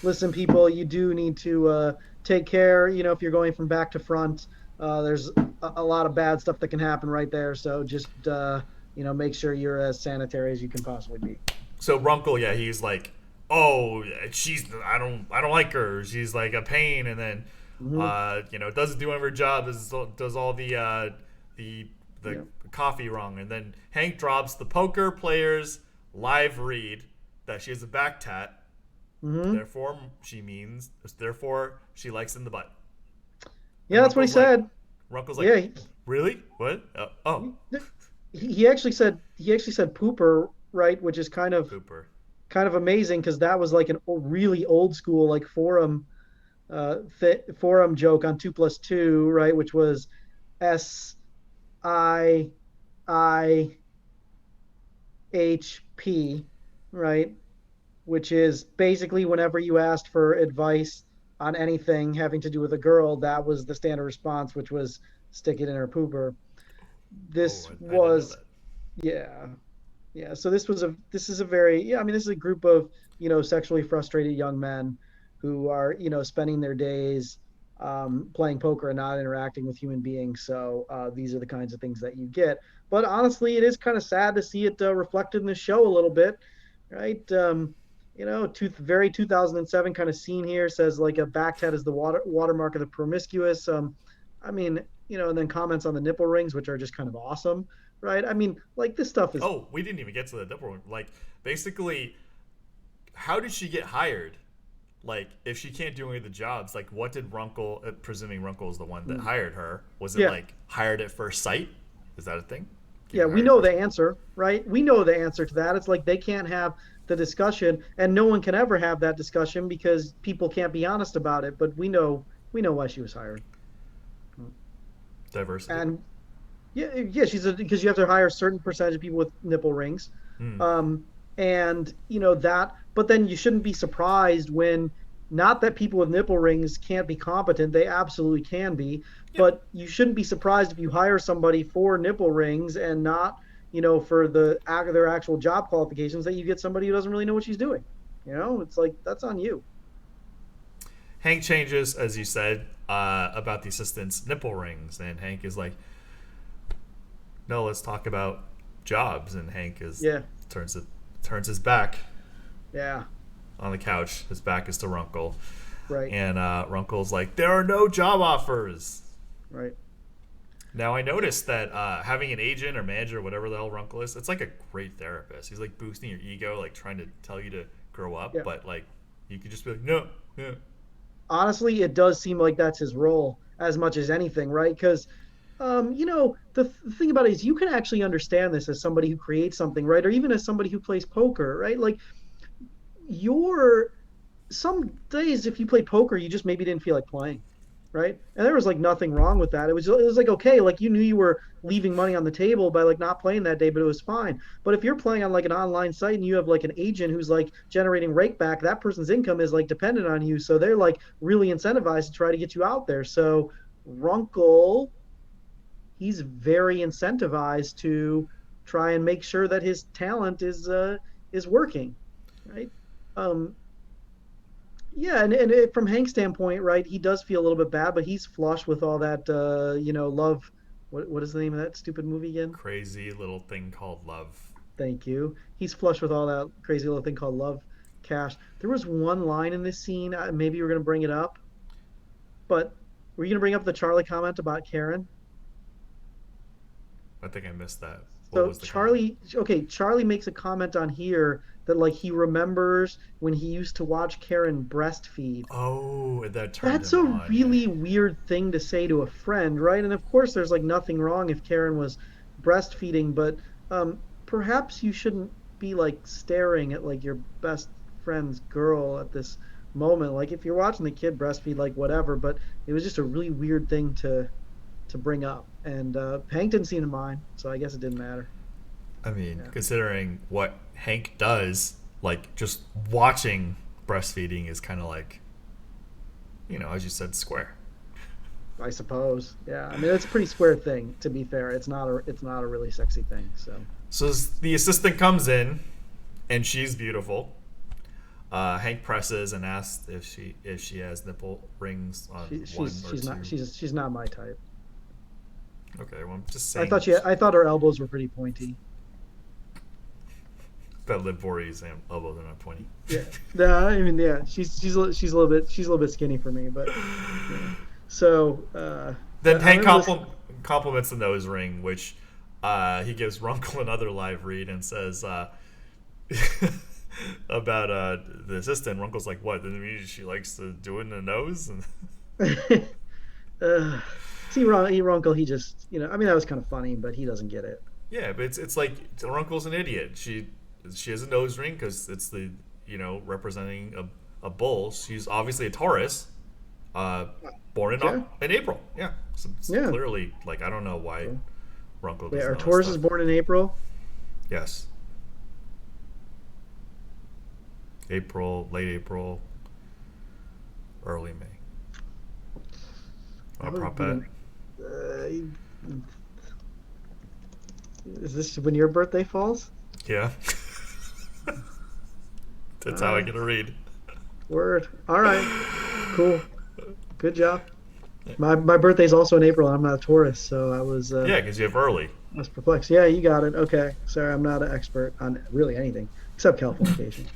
listen, people, you do need to take care. If you're going from back to front, there's a lot of bad stuff that can happen right there. So just make sure you're as sanitary as you can possibly be. So Runkle, yeah, he's like, oh, I don't like her. She's like a pain, and then Hmm. doesn't do any of her job. Does all the Yeah. coffee wrong, and then Hank drops the poker player's live read that she has a back tat. Hmm. Therefore she likes in the butt. And Yeah, that's what he said. Runkle's like, Yeah, really? What? Oh, he, he actually said pooper, right, which is pooper. kind of amazing because that was like really old school like forum joke on 2+2, right, which was SIIHP, right, which is basically whenever you asked for advice on anything having to do with a girl, that was the standard response, which was stick it in her pooper. Oh, This I didn't know was that. Yeah. Yeah, so this is a very yeah, I mean this is a group of, sexually frustrated young men who are, spending their days playing poker and not interacting with human beings. So these are the kinds of things that you get. But honestly, it is kind of sad to see it reflected in the show a little bit, right? Very 2007 kind of scene here says like a back tat is the watermark of the promiscuous. I mean, and then comments on the nipple rings, which are just kind of awesome, right? I mean, like this stuff is Oh, we didn't even get to the double one. Like, basically, how did she get hired? Like, if she can't do any of the jobs, like, what did Runkle, presuming Runkle is the one that hired her, was it yeah. like hired at first sight? Is that a thing? Yeah, Getting we hired know first the sight? answer, right? We know the answer to that. It's like they can't have the discussion, and no one can ever have that discussion because people can't be honest about it. But we know why she was hired. Diversity? And yeah, because you have to hire a certain percentage of people with nipple rings, Hmm. um, and that. But then you shouldn't be surprised when not that people with nipple rings can't be competent; they absolutely can be. Yep. But you shouldn't be surprised if you hire somebody for nipple rings and not, for their actual job qualifications, that you get somebody who doesn't really know what she's doing. It's like that's on you. Hank changes, as you said, about the assistant's nipple rings, and Hank is like, no, let's talk about jobs. And Hank is Yeah, turns it turns his back yeah, on the couch. His back is to Runkle. right, And Runkle's like, there are no job offers. right. Now, I noticed that having an agent or manager or whatever the hell Runkle is, it's like a great therapist. He's like boosting your ego, like trying to tell you to grow up. Yeah. But like, you could just be like, no, no. Honestly, it does seem like that's his role as much as anything, right? Because, the thing about it is you can actually understand this as somebody who creates something, right? Or even as somebody who plays poker, right? Like, your some days if you played poker, you just maybe didn't feel like playing, right? And there was like nothing wrong with that. It was like okay, like you knew you were leaving money on the table by like not playing that day, but it was fine. But if you're playing on like an online site and you have like an agent who's like generating rake back, that person's income is like dependent on you, so they're like really incentivized to try to get you out there. So Runkle, he's very incentivized to try and make sure that his talent is working, right? Um, yeah, and from Hank's standpoint, right, he does feel a little bit bad, but he's flush with all that, love. What is the name of that stupid movie again? Crazy little thing called love. Thank you. He's flush with all that crazy little thing called love, cash. There was one line in this scene. Maybe you were gonna bring it up, but were you gonna bring up the Charlie comment about Karen? I think I missed that. What So was the comment? Charlie makes a comment on here that like he remembers when he used to watch Karen breastfeed. Oh, that turned That's him a on. Yeah. really weird thing to say to a friend, right? And of course, there's like nothing wrong if Karen was breastfeeding, but perhaps you shouldn't be like staring at like your best friend's girl at this moment. Like if you're watching the kid breastfeed, like whatever, but it was just a really weird thing to bring up. And Hank didn't seem to mind, so I guess it didn't matter. I mean, Yeah, considering what Hank does, like just watching breastfeeding is kind of like, as you said, square. I suppose. Yeah, I mean it's a pretty square thing. To be fair, it's not a really sexy thing. So So the assistant comes in, and she's beautiful. Hank presses and asks if she has nipple rings on she, one she's or she's not two. she's not my type. Okay, well, I'm just I saying. thought she I thought her elbows were pretty pointy. Bet Liv Vorey's elbows are not pointy. Yeah. No, I mean, yeah, she's a little bit skinny for me, but yeah. So Then I Hank remember this. compliments the nose ring, which he gives Runkle another live read and says about the assistant. Runkle's like, "What? Does it mean she likes to do it in the nose?" And See, Runkle, he just, I mean, that was kind of funny, but he doesn't get it. yeah, but it's like Runkle's an idiot. She has a nose ring because it's the representing a bull. She's obviously a Taurus, born Yeah. in April. Yeah, so it's Yeah. clearly like I don't know why Runkle Wait, doesn't our know Taurus this is stuff. born in April. Yes, late April, early May. That Want to would prop be bet? Is this when your birthday falls? Yeah. That's how I get a read. Word. All right. Cool. Good job. My birthday's also in April. I'm not a Taurus, so Yeah, because you have early. I was perplexed. Yeah, you got it. Okay. Sorry, I'm not an expert on really anything except Californication.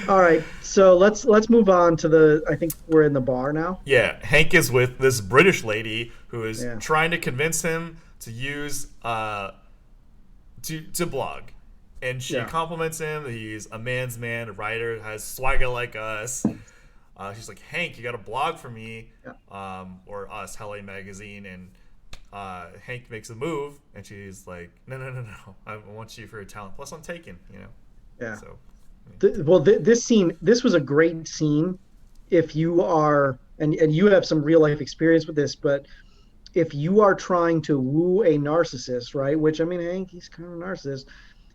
All right. So let's move on to I think we're in the bar now. Yeah, Hank is with this British lady who is Yeah. trying to convince him to use to blog, and she Yeah. compliments him that he's a man's man, a writer, has swagger like us. She's like, Hank, you got to blog for me, Yeah. or us, Helle magazine, and Hank makes a move, and she's like, no, I want you for your talent. Plus, I'm taken, Yeah. So, This was a great scene if you are, and you have some real life experience with this, but if you are trying to woo a narcissist, right? Which, I mean, Hank, he's kind of a narcissist.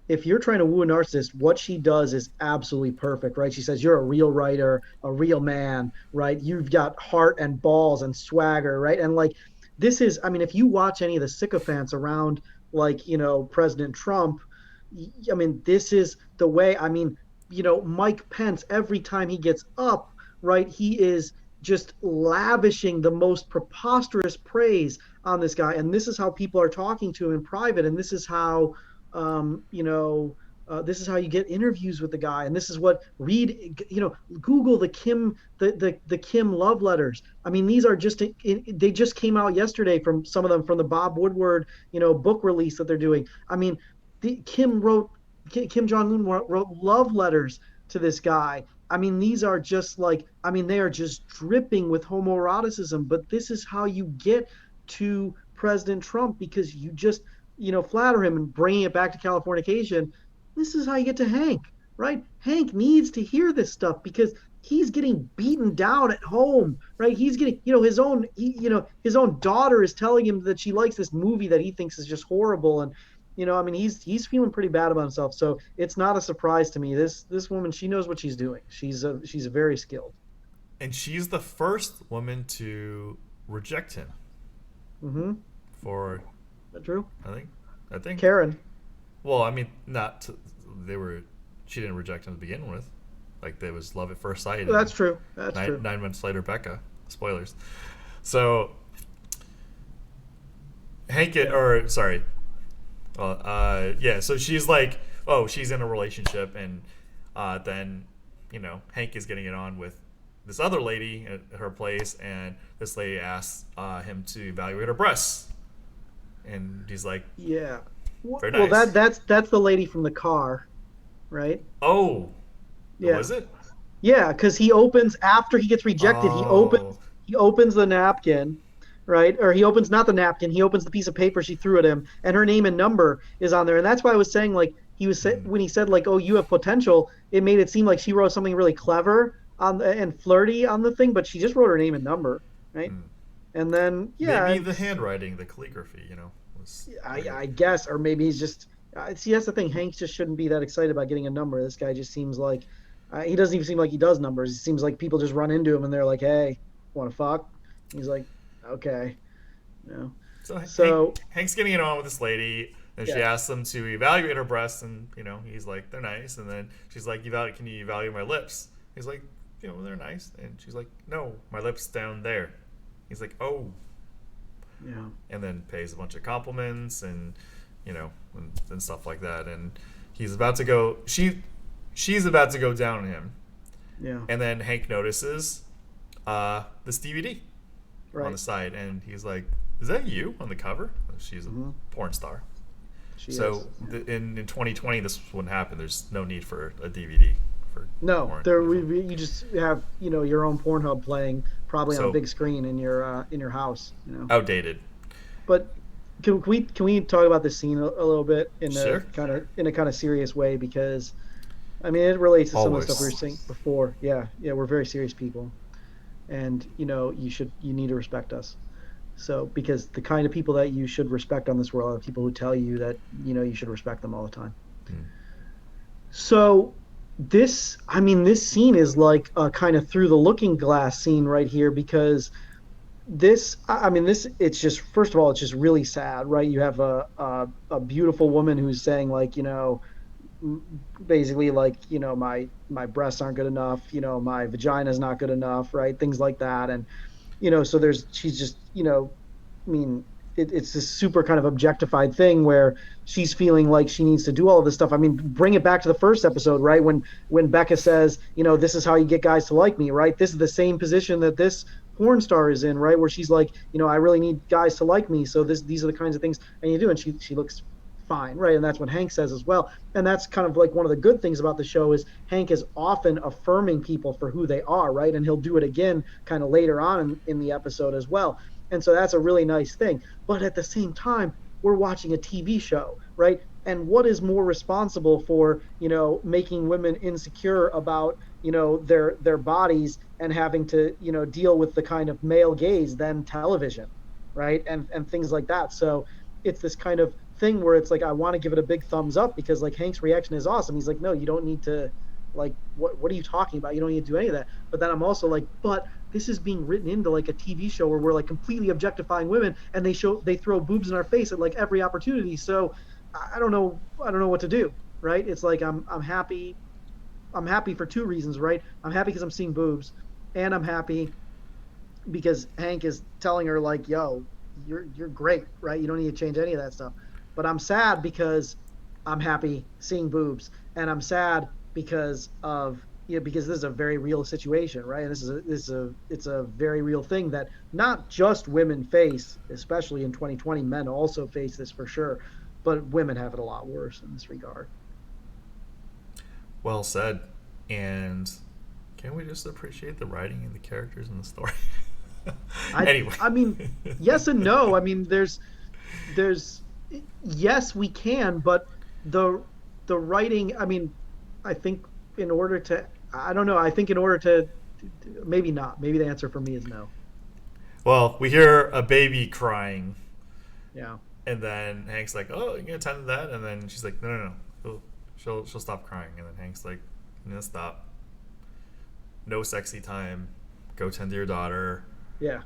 If you're trying to woo a narcissist, what she does is absolutely perfect, right? She says, "You're a real writer, a real man, right? You've got heart and balls and swagger, right?" And like, this is, I mean, if you watch any of the sycophants around, like, President Trump, I mean, this is the way, I mean, Mike Pence, every time he gets up, right, he is just lavishing the most preposterous praise on this guy. And this is how people are talking to him in private. And this is how, this is how you get interviews with the guy. And this is what Google the Kim love letters. I mean, these are they just came out yesterday from some of them from the Bob Woodward, book release that they're doing. I mean, Kim Jong-un wrote love letters to this guy. I mean, these are just like, I mean, they are just dripping with homoeroticism, but this is how you get to President Trump because you just, flatter him and bringing it back to Californication. This is how you get to Hank, right? Hank needs to hear this stuff because he's getting beaten down at home, right? He's getting, his own daughter is telling him that she likes this movie that he thinks is just horrible. And, I mean, he's feeling pretty bad about himself. So it's not a surprise to me. This woman, she knows what she's doing. She's very skilled. and she's the first woman to reject him Mm-hmm. for, Is that true? I think. Karen. Well, I mean, not to, they were. She didn't reject him to begin with. Like there was love at first sight. Well, that's true. That's nine, true. 9 months later, Becca. Spoilers. So Hank, or sorry, yeah. So she's like, oh, she's in a relationship, and then Hank is getting it on with this other lady at her place, and this lady asks him to evaluate her breasts, and he's like, Yeah. very Well, nice. that's the lady from the car, right? Oh, Yeah. was it? Yeah, because he opens after he gets rejected. Oh, He opens the napkin, right? Or he opens not the napkin. He opens the piece of paper she threw at him, and her name and number is on there. And that's why I was saying like when he said like, "Oh, you have potential," it made it seem like she wrote something really clever and flirty on the thing, but she just wrote her name and number, right? And then maybe the handwriting, the calligraphy, was. I guess, or maybe he's just see. That's the thing. Hank just shouldn't be that excited about getting a number. This guy just seems like he doesn't even seem like he does numbers. It seems like people just run into him and they're like, "Hey, want to fuck?" He's like, "Okay, So Hank's getting it on with this lady, and she asks him to evaluate her breasts, and he's like, they're nice, and then she's like, can you evaluate my lips? He's like, they're nice, and she's like, no, my lips down there. He's like, oh, yeah, and then pays a bunch of compliments, and and stuff like that. And he's about to go. She's about to go down on him. Yeah. And then Hank notices this DVD on the side, and he's like, "Is that you on the cover?" She's a porn star. In 2020, this wouldn't happen. There's no need for a DVD. You just have your own Pornhub playing probably on a big screen in your house. Outdated. But can we talk about this scene a little bit in a Sure. kind of serious way, because I mean it relates to some of the stuff we were saying before. Yeah, we're very serious people, and you need to respect us. So because the kind of people that you should respect on this world are the people who tell you that you should respect them all the time. So this scene is like a kind of through the looking glass scene right here, because it's just, first of all, it's just really sad, right? You have a beautiful woman who's saying like, basically like, my breasts aren't good enough, my vagina's not good enough, right? Things like that. And, so she's just, it's this super kind of objectified thing where she's feeling like she needs to do all of this stuff. I mean, bring it back to the first episode, right? When Becca says, this is how you get guys to like me, right? This is the same position that this porn star is in, right? Where she's like, I really need guys to like me. So these are the kinds of things I need to do. And she looks fine, right? And that's what Hank says as well. And that's kind of like one of the good things about the show is Hank is often affirming people for who they are, right? And he'll do it again kind of later on in the episode as well. And so that's a really nice thing. But at the same time, we're watching a TV show, right? And what is more responsible for, making women insecure about, their bodies and having to, deal with the kind of male gaze than television, right? And things like that. So it's this kind of thing where it's like, I want to give it a big thumbs up because like Hank's reaction is awesome. He's like, no, you don't need to, like, what are you talking about? You don't need to do any of that. But then I'm also like, but this is being written into like a TV show where we're like completely objectifying women, and they throw boobs in our face at like every opportunity. So I don't know what to do, right? It's like I'm happy for two reasons, right? I'm happy because I'm seeing boobs, and I'm happy because Hank is telling her like, yo, you're great, right? You don't need to change any of that stuff. But I'm sad because I'm happy seeing boobs, and I'm sad because this is a very real situation, right? And it's a very real thing that not just women face, especially in 2020. Men also face this for sure, but women have it a lot worse in this regard. Well said. And can we just appreciate the writing and the characters in the story? Anyway, I mean, yes and no. I mean, there's yes, we can, but the writing. I mean, I think in order to, maybe not. Maybe the answer for me is no. Well, we hear a baby crying. Yeah. And then Hank's like, "Oh, you gonna tend to that?" And then she's like, "No. She'll stop crying." And then Hank's like, "No, stop. No sexy time. Go tend to your daughter." Yeah.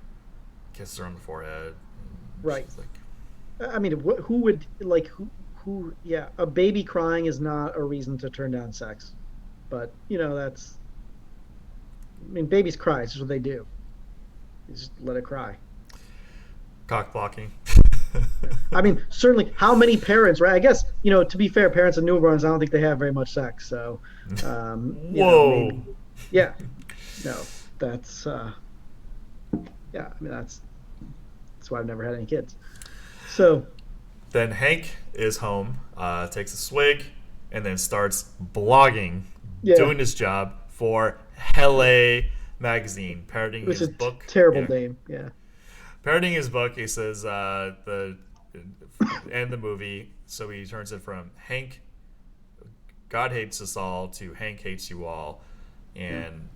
Kisses her on the forehead. Right. She's like, I mean, who would like who? Yeah, a baby crying is not a reason to turn down sex, but that's. I mean, babies cry. It's just what they do. You just let it cry. Cock blocking. I mean, certainly, how many parents, right? I guess, to be fair, parents of newborns, I don't think they have very much sex. So, whoa. Maybe, yeah. No, that's, yeah, I mean, that's why I've never had any kids. So. Then Hank is home, takes a swig, and then starts blogging, doing his job for LA Magazine, parodying his book. Terrible name, yeah. Parodying his book, he says and the movie, so he turns it from Hank, God hates us all, to Hank hates you all, and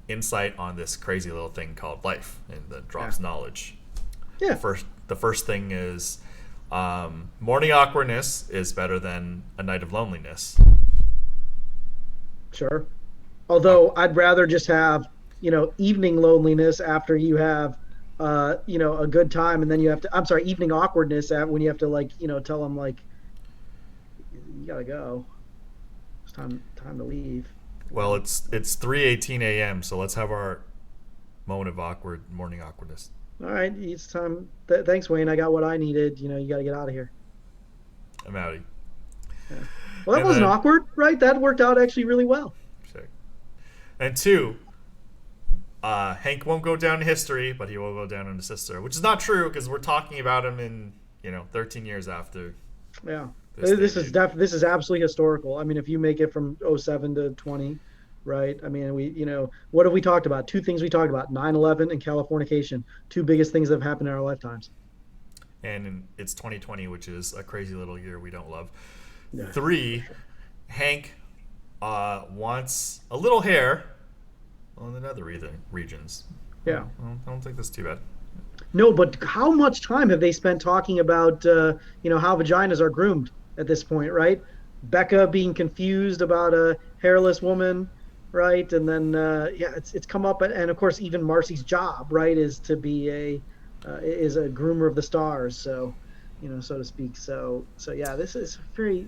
insight on this crazy little thing called life, and then drops knowledge. Yeah. The first thing is morning awkwardness is better than a night of loneliness. Sure. Although I'd rather just have, evening loneliness after you have, a good time, and then you have to, evening awkwardness when you have to tell them like, you gotta go. It's time to leave. Well, it's 3:18 a.m., so let's have our moment of morning awkwardness. All right, it's time. Thanks, Wayne. I got what I needed. You got to get out of here. I'm outie. Yeah. Well, that And wasn't then, awkward, right? That worked out actually really well. sure. And 2, Hank won't go down in history, but he will go down in his sister, which is not true because we're talking about him in 13 years after Yeah. this This is absolutely historical. I mean, if you make it from '07 to 20, right? I mean, what have we talked about? Two things we talked about: 9/11 and Californication. Two biggest things that have happened in our lifetimes. And it's 2020, which is a crazy little year we don't love. Yeah, 3, sure. Hank wants a little hair on the nether regions. Yeah. I don't think that's too bad. No, but how much time have they spent talking about how vaginas are groomed at this point, right? Becca being confused about a hairless woman, right? And then it's come up, and of course even Marcy's job, right, is to be a groomer of the stars, so so to speak. So yeah, this is very.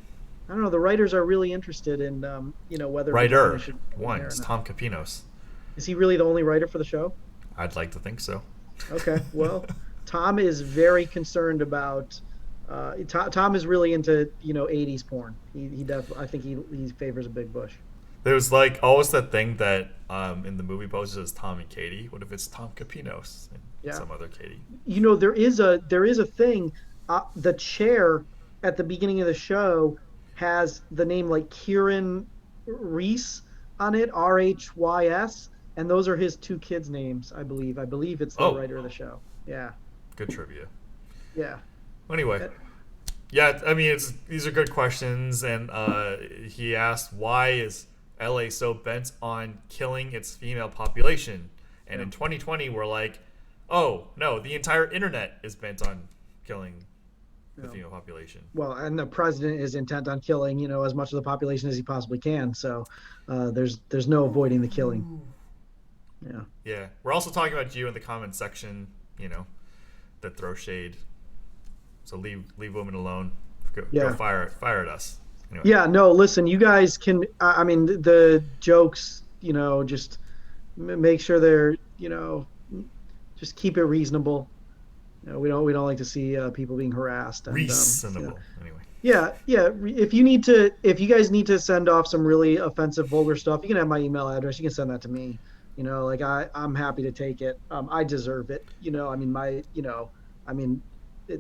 I don't know. The writers are really interested in whether vagina Writer should be one hair or is not. Tom Capinos. Is he really the only writer for the show? I'd like to think so. Okay, well, Tom is very concerned about. Tom is really into 80s porn. He definitely. I think he favors a big bush. There's like always that thing that in the movie posters is Tom and Katie. What if it's Tom Capinos and Yeah. some other Katie? There is a thing. The chair at the beginning of the show has the name like Kieran Reese on it, Rhys, and those are his two kids' names, I believe. I believe it's the Oh, writer of the show. Yeah, good trivia. yeah. Anyway, yeah, I mean these are good questions, and he asked why is LA so bent on killing its female population, and in 2020 we're like, oh no, the entire internet is bent on killing the female population. Well, and the president is intent on killing, as much of the population as he possibly can. So there's no avoiding the killing. Yeah. Yeah, we're also talking about you in the comment section, that throw shade. So leave women alone. Go fire at us. Anyway. Yeah. No. Listen, you guys can. I mean, the jokes. Just make sure they're. Just keep it reasonable. We don't like to see people being harassed. And, reasonable. Anyway. Yeah. If you guys need to send off some really offensive, vulgar stuff, you can have my email address. You can send that to me. I'm happy to take it. I deserve it.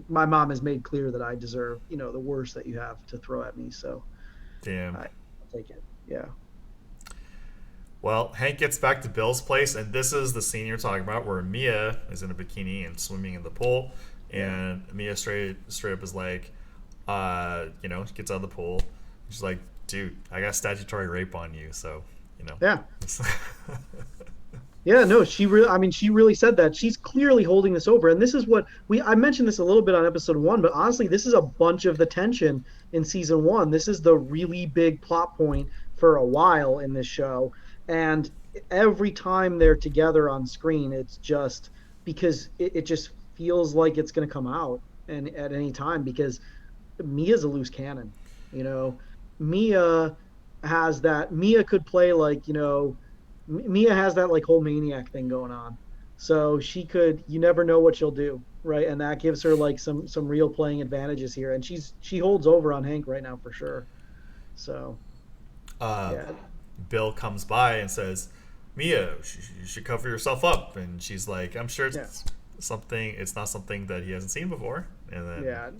My mom has made clear that I deserve, the worst that you have to throw at me. So, damn, I'll take it. Yeah. Well, Hank gets back to Bill's place, and this is the scene you're talking about, where Mia is in a bikini and swimming in the pool, and Mia straight up is like, she gets out of the pool. She's like, dude, I got statutory rape on you, so, Yeah. Yeah, no, she really said that. She's clearly holding this over. And this is what I mentioned this a little bit on episode 1, but honestly, this is a bunch of the tension in season 1. This is the really big plot point for a while in this show. And every time they're together on screen, it's just because it just feels like it's going to come out and at any time, because Mia's a loose cannon. Mia could play like, Mia has that like whole maniac thing going on. So you never know what she'll do, right? And that gives her like some real playing advantages here. And she holds over on Hank right now for sure. So yeah. Bill comes by and says, Mia, you should cover yourself up. And she's like, I'm sure it's not something that he hasn't seen before. And then yeah.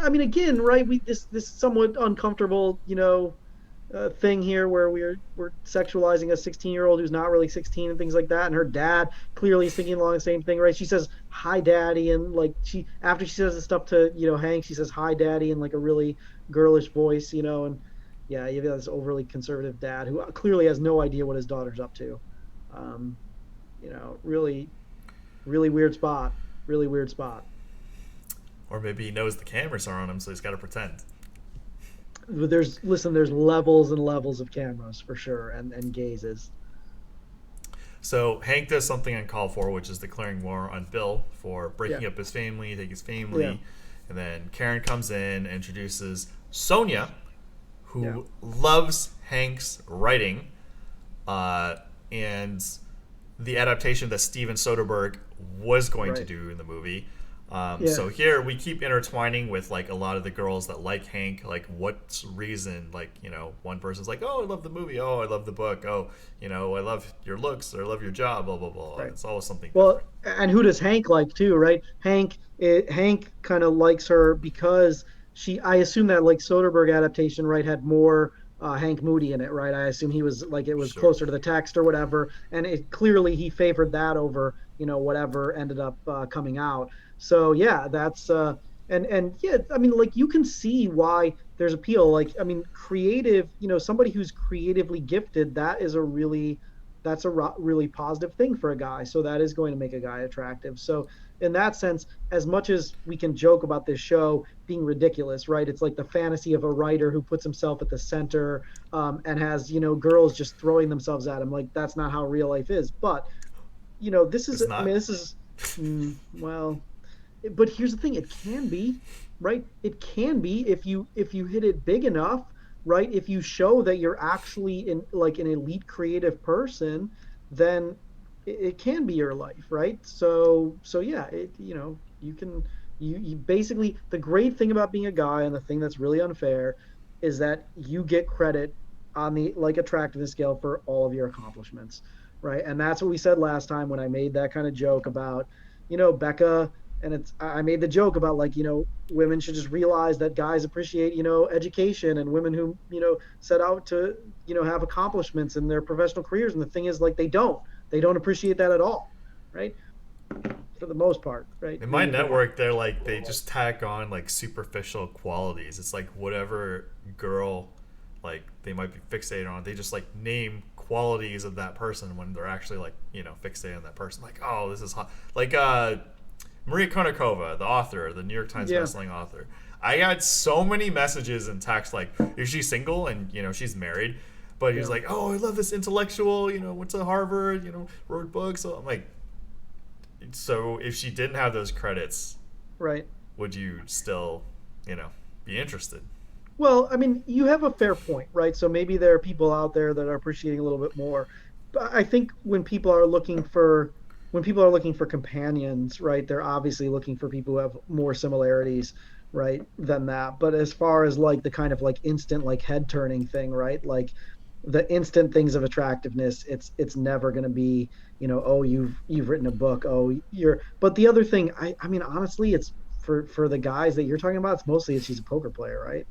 I mean, again, right? This somewhat uncomfortable, thing here where we're sexualizing a 16-year-old who's not really 16 and things like that, and her dad clearly is thinking along the same thing, right? She says hi daddy, and like after she says the stuff to Hank, she says hi daddy in like a really girlish voice, and yeah, you have this overly conservative dad who clearly has no idea what his daughter's up to. Really weird spot. Or maybe he knows the cameras are on him, so he's got to pretend. There's levels and levels of cameras for sure, and gazes. So Hank does something uncalled for, which is declaring war on Bill for breaking up his family, taking his family, and then Karen comes in and introduces Sonia, who loves Hank's writing, and the adaptation that Steven Soderbergh was going to do in the movie. Yeah. So here we keep intertwining with like a lot of the girls that like Hank. Like, what reason? Like, one person's like, oh, I love the movie. Oh, I love the book. Oh, I love your looks or I love your job. Blah blah blah. Right. It's always something Well, different. and who does Hank like too, right? Hank kind of likes her because I assume that like Soderbergh adaptation, right, had more Hank Moody in it, right? I assume he was like it was Sure. closer to the text or whatever, and it clearly he favored that over whatever ended up coming out. So yeah, that's and yeah, I mean like you can see why there's appeal. Like I mean, creative, somebody who's creatively gifted, that's a really positive thing for a guy. So that is going to make a guy attractive. So in that sense, as much as we can joke about this show being ridiculous, right? It's like the fantasy of a writer who puts himself at the center and has girls just throwing themselves at him. Like that's not how real life is. But this is It's I mean not. this is well, but here's the thing: it can be, right? It can be if you hit it big enough, right? If you show that you're actually in like an elite creative person, then it can be your life, right? So yeah, you can you basically the great thing about being a guy and the thing that's really unfair is that you get credit on the like attractiveness scale for all of your accomplishments, right? And that's what we said last time when I made that kind of joke about Becca, and I made the joke about like women should just realize that guys appreciate education, and women who set out to have accomplishments in their professional careers, and the thing is like they don't appreciate that at all, right? For the most part, right? In my Maybe for one. network, they just tack on like superficial qualities. It's like whatever girl like they might be fixated on, they just like name qualities of that person when they're actually like fixated on that person. Like, oh, this is hot. Like Maria Konnikova, the author, the New York Times Yeah, bestselling author. I got so many messages and texts like, is she single? And she's married. But he was yeah, like, oh, I love this intellectual. Went to Harvard. Wrote books. So I'm like, so if she didn't have those credits, right. would you still, you know, be interested? Well, I mean, you have a fair point, right? So maybe there are people out there that are appreciating a little bit more. But I think when people are looking for companions, right, they're obviously looking for people who have more similarities, right, than that. But as far as like the kind of like instant like head turning thing, right? Like the instant things of attractiveness, it's never going to be, oh, you've written a book, oh, you're but the other thing, I mean honestly, it's for the guys that you're talking about, it's mostly she's a poker player, right?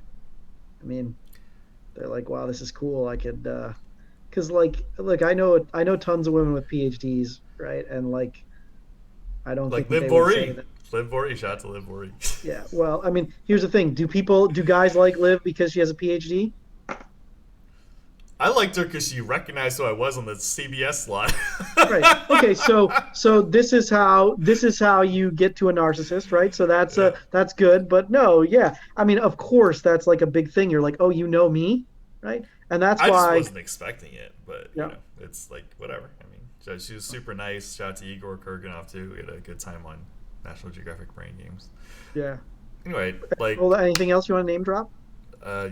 I mean, they're like, wow, this is cool. I could, because like I know tons of women with PhDs, right? And like, I don't think Like that Liv they would say Vori. that. Liv Vori, shout out to Liv Vori. Yeah. Well, I mean, here's the thing: do guys like Liv because she has a PhD? I liked her because she recognized who I was on the CBS slot. Right. Okay. So this is how you get to a narcissist, right? So Yeah. that's good. But no, yeah. I mean, of course, that's like a big thing. You're like, oh, you know me, right? And that's I just why, wasn't expecting it, but yeah, it's like whatever. I mean, she was super nice. Shout out to Igor Kurganov too. We had a good time on National Geographic Brain Games. yeah. Anyway, like, Well, anything else you want to name drop?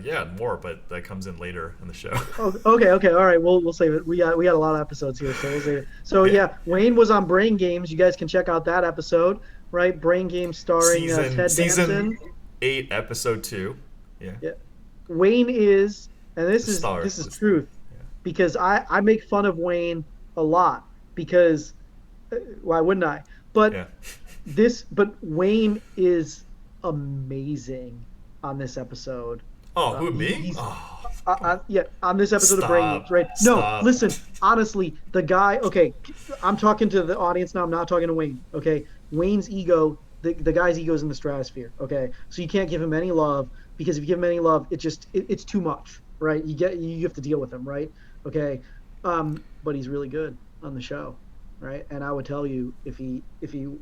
yeah, more, but that comes in later in the show. Oh, okay, all right. We'll save it. We got a lot of episodes here, so we'll save it. So Yeah, yeah, Wayne was on Brain Games. You guys can check out that episode, right? Brain Games starring Ted season Danson. 8, episode 2. Yeah, Yeah, Wayne is, and this the is star, this is the star. truth, because I make fun of Wayne a lot because why wouldn't I? But Yeah, but Wayne is amazing on this episode. Oh, who, He, me? he's Oh, yeah, on this episode of Brain Games, stop, right? No, stop. listen, honestly, the guy. Okay, I'm talking to the audience now. I'm not talking to Wayne. Okay, Wayne's ego, the guy's ego is in the stratosphere. Okay, so you can't give him any love because if you give him any love, it's too much, right? You have to deal with him, right? Okay, but he's really good on the show, right? And I would tell you if he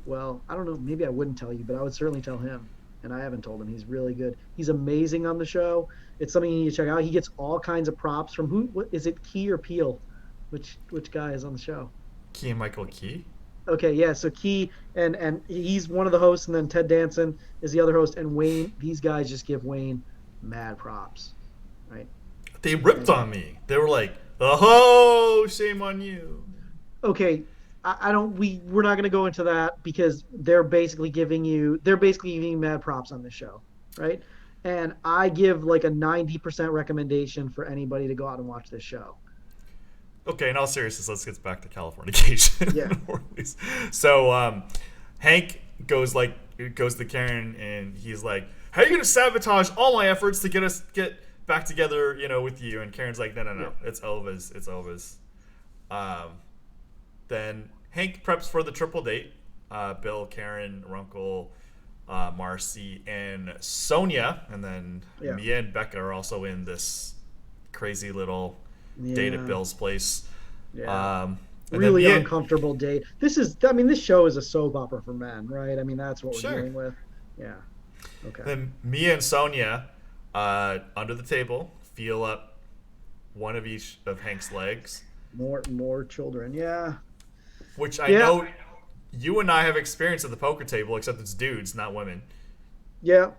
well, I don't know, maybe I wouldn't tell you, but I would certainly tell him. And I haven't told him. He's really good. He's amazing on the show. It's something you need to check out. He gets all kinds of props from who? What is it? Key or Peel? Which guy is on the show? Key and Michael Key. Okay, yeah. So Key and he's one of the hosts, and then Ted Danson is the other host, and Wayne. These guys just give Wayne mad props, right? They ripped on me. They were like, "Oh, shame on you." Okay, I don't. We're not going to go into that because they're basically giving you mad props on this show, right? And I give like a 90% recommendation for anybody to go out and watch this show. Okay, in all seriousness, let's get back to Californication. Yeah, So Hank goes to Karen and he's like, "How are you gonna sabotage all my efforts to get back together, with you?" And Karen's like, "No, yeah, it's Elvis, it's Elvis." Um, then Hank preps for the triple date. Bill, Karen, Runkle, Marcy, and Sonia, and then yeah, Mia and Becca are also in this crazy little date at yeah, Bill's place. yeah. And then Really Mia, uncomfortable date. This show is a soap opera for men, right? I mean, that's what we're sure. dealing with. Yeah. Okay. Then Mia and Sonia, under the table, feel up one of each of Hank's legs, More children. Yeah. which I Yeah. know you and I have experience at the poker table, except it's dudes, not women. Yeah.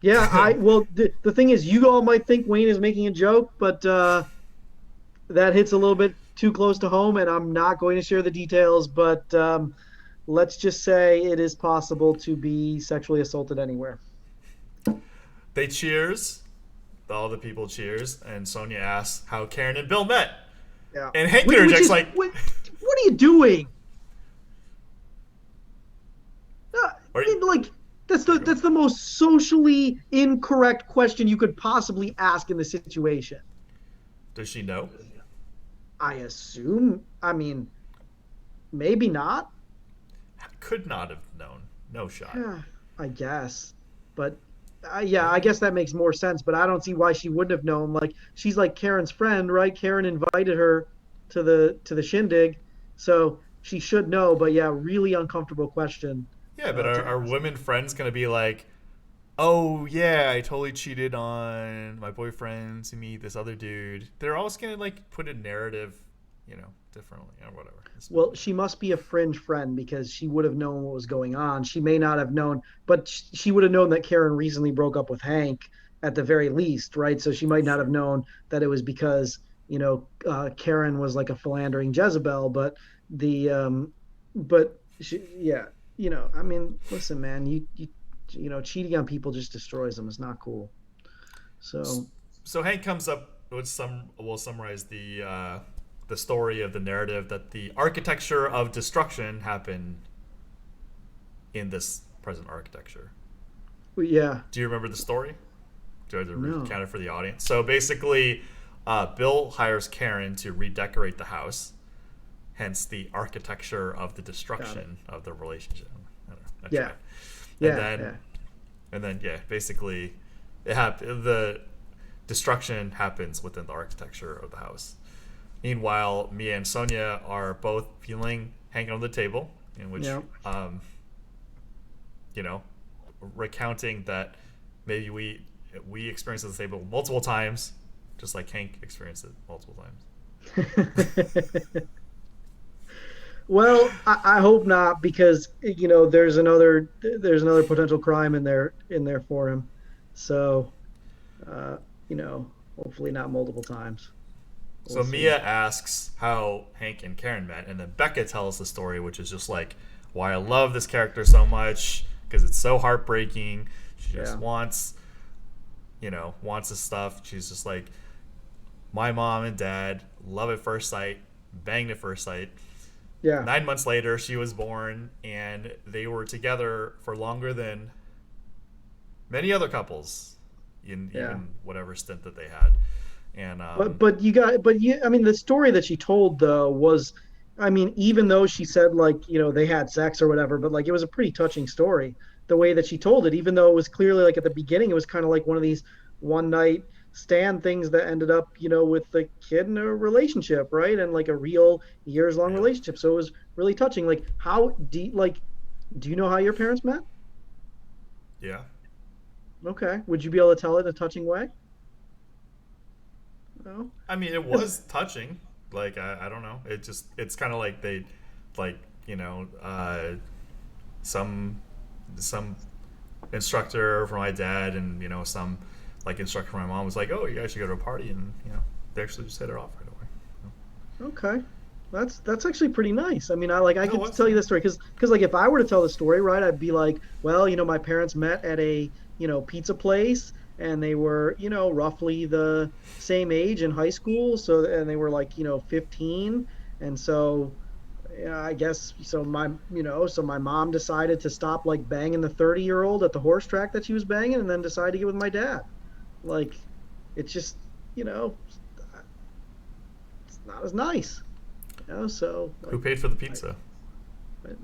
Yeah. Well, the thing is, you all might think Wayne is making a joke, but that hits a little bit too close to home, and I'm not going to share the details. But let's just say it is possible to be sexually assaulted anywhere. They cheers. All the people cheers, and Sonia asks how Karen and Bill met. Yeah. And Hank Which interjects is like, what are you doing? Are I mean, like that's the most socially incorrect question you could possibly ask in the situation. does she know? I assume. I mean, maybe not. Could not have known. No shot. Yeah, I guess. But yeah, I guess that makes more sense. But I don't see why she wouldn't have known. Like she's like Karen's friend, right? Karen invited her to the shindig, so she should know. But yeah, really uncomfortable question Yeah, but to our ask. women friends gonna be like, "Oh yeah, I totally cheated on my boyfriend to meet this other dude." They're always gonna like put a narrative, differently or whatever. Well, she must be a fringe friend because she would have known what was going on. She may not have known, but she would have known that Karen recently broke up with Hank at the very least, right? So she might not have Sure. known that it was because Karen was like a philandering Jezebel, but yeah, I mean, listen, man, cheating on people just destroys them. It's not cool. So So Hank comes up with some. We'll summarize the story of the narrative that the architecture of destruction happened in this present architecture. yeah, Do you remember the story? Do I have to no, recount it for the audience? So basically, Bill hires Karen to redecorate the house, hence the architecture of the got it. destruction of the relationship. I don't know. I Yeah, tried. And yeah, then, yeah, yeah, basically, the destruction happens within the architecture of the house. Meanwhile, Mia and Sonia are both feeling hanging on the table, in which, yeah. you know, recounting that maybe we experienced at the table multiple times, just like Hank experienced it multiple times. Well, I hope not because there's another potential crime in there for him. So, uh, hopefully not multiple times. We'll So see. Mia asks how Hank and Karen met, and then Becca tells the story, which is just like why I love this character so much because it's so heartbreaking. She just Yeah, wants this stuff. She's just like, my mom and dad, love at first sight, banged at first sight. yeah, 9 months later, she was born, and they were together for longer than many other couples in yeah. even whatever stint that they had. And I mean, the story that she told though was, I mean, even though she said like they had sex or whatever, but like it was a pretty touching story the way that she told it. Even though it was clearly like at the beginning, it was kind of like one of these one night stand things that ended up with the kid in a relationship, right? And like a real years long yeah, relationship. So it was really touching. Like do you know how your parents met? yeah. Okay, would you be able to tell it in a touching way? No, I mean, it 'cause- was touching. Like I don't know. It's kind of like they, like some some instructor for my dad and some like instructor for my mom was like, oh, you guys should go to a party, and they actually just hit it off right away. okay. That's actually pretty nice. I mean, I No, could what's tell you this story because like if I were to tell the story, right, I'd be like, well, my parents met at a pizza place, and they were roughly the same age in high school, so and they were like 15, and so yeah, I guess so. My mom decided to stop like banging the 30-year-old at the horse track that she was banging, and then decided to get with my dad. Like, it's just you know, it's not as nice. So who like, paid for the I, pizza?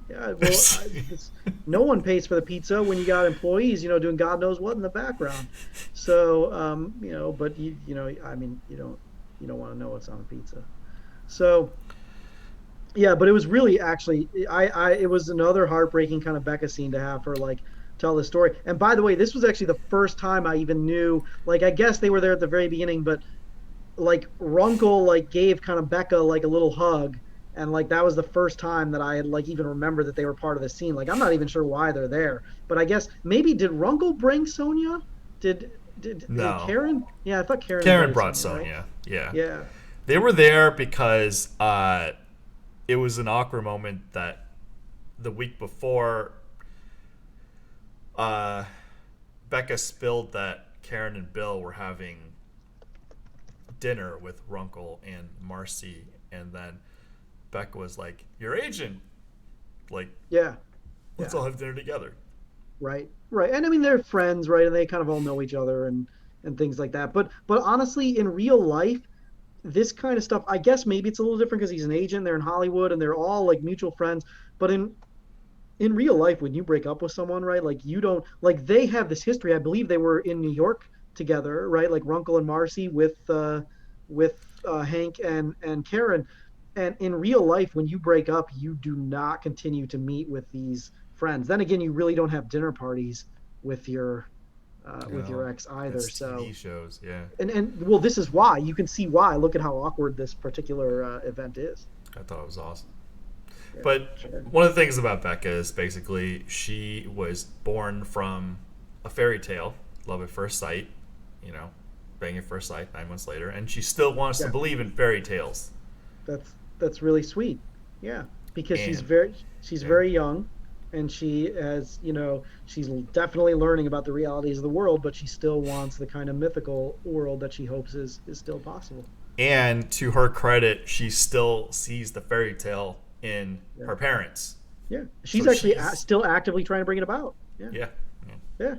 yeah, well, no one pays for the pizza when you got employees, doing God knows what in the background. So, but I mean, you don't want to know what's on the pizza. So, yeah, but it was really actually, it was another heartbreaking kind of Becca scene to have her like tell the story. And by the way, this was actually the first time I even knew, like, I guess they were there at the very beginning, but like Runkle like gave kind of Becca like a little hug, and like that was the first time that I had like even remembered that they were part of the scene. Like I'm not even sure why they're there, but I guess maybe did Runkle bring Sonia? Did No. Karen? Yeah, I thought Karen Karen invited brought Sonia, right? Sonia. Yeah. Yeah, They were there because it was an awkward moment that the week before uh, Becca spilled that Karen and Bill were having dinner with Runkle and Marcy, and then Becca was like, "Your agent, like, yeah, let's yeah. all have dinner together." Right, right. And I mean they're friends, right? And they kind of all know each other and things like that. But honestly, in real life, this kind of stuff, I guess maybe it's a little different because he's an agent, they're in Hollywood and they're all like mutual friends. But in real life, when you break up with someone, right? Like you don't like they have this history. I believe they were in New York together, right? Like Runkle and Marcy with Hank and Karen. And in real life, when you break up, you do not continue to meet with these friends. Then again, you really don't have dinner parties with your with No, your ex either. that's TV So shows. Yeah, and well, this is why you can see why. Look at how awkward this particular event is. I thought it was awesome. Yeah, But sure. one of the things about Becca is basically she was born from a fairy tale, love at first sight, you know, bang at first sight 9 months later, and she still wants to Yeah, believe in fairy tales. that's really sweet. Yeah, because And she's yeah, very young, and she has she's definitely learning about the realities of the world, but she still wants the kind of mythical world that she hopes is still possible. and to her credit, she still sees the fairy tale in Yeah, her parents. yeah. She's So actually she's still actively trying to bring it about. Yeah, yeah. Yeah. yeah,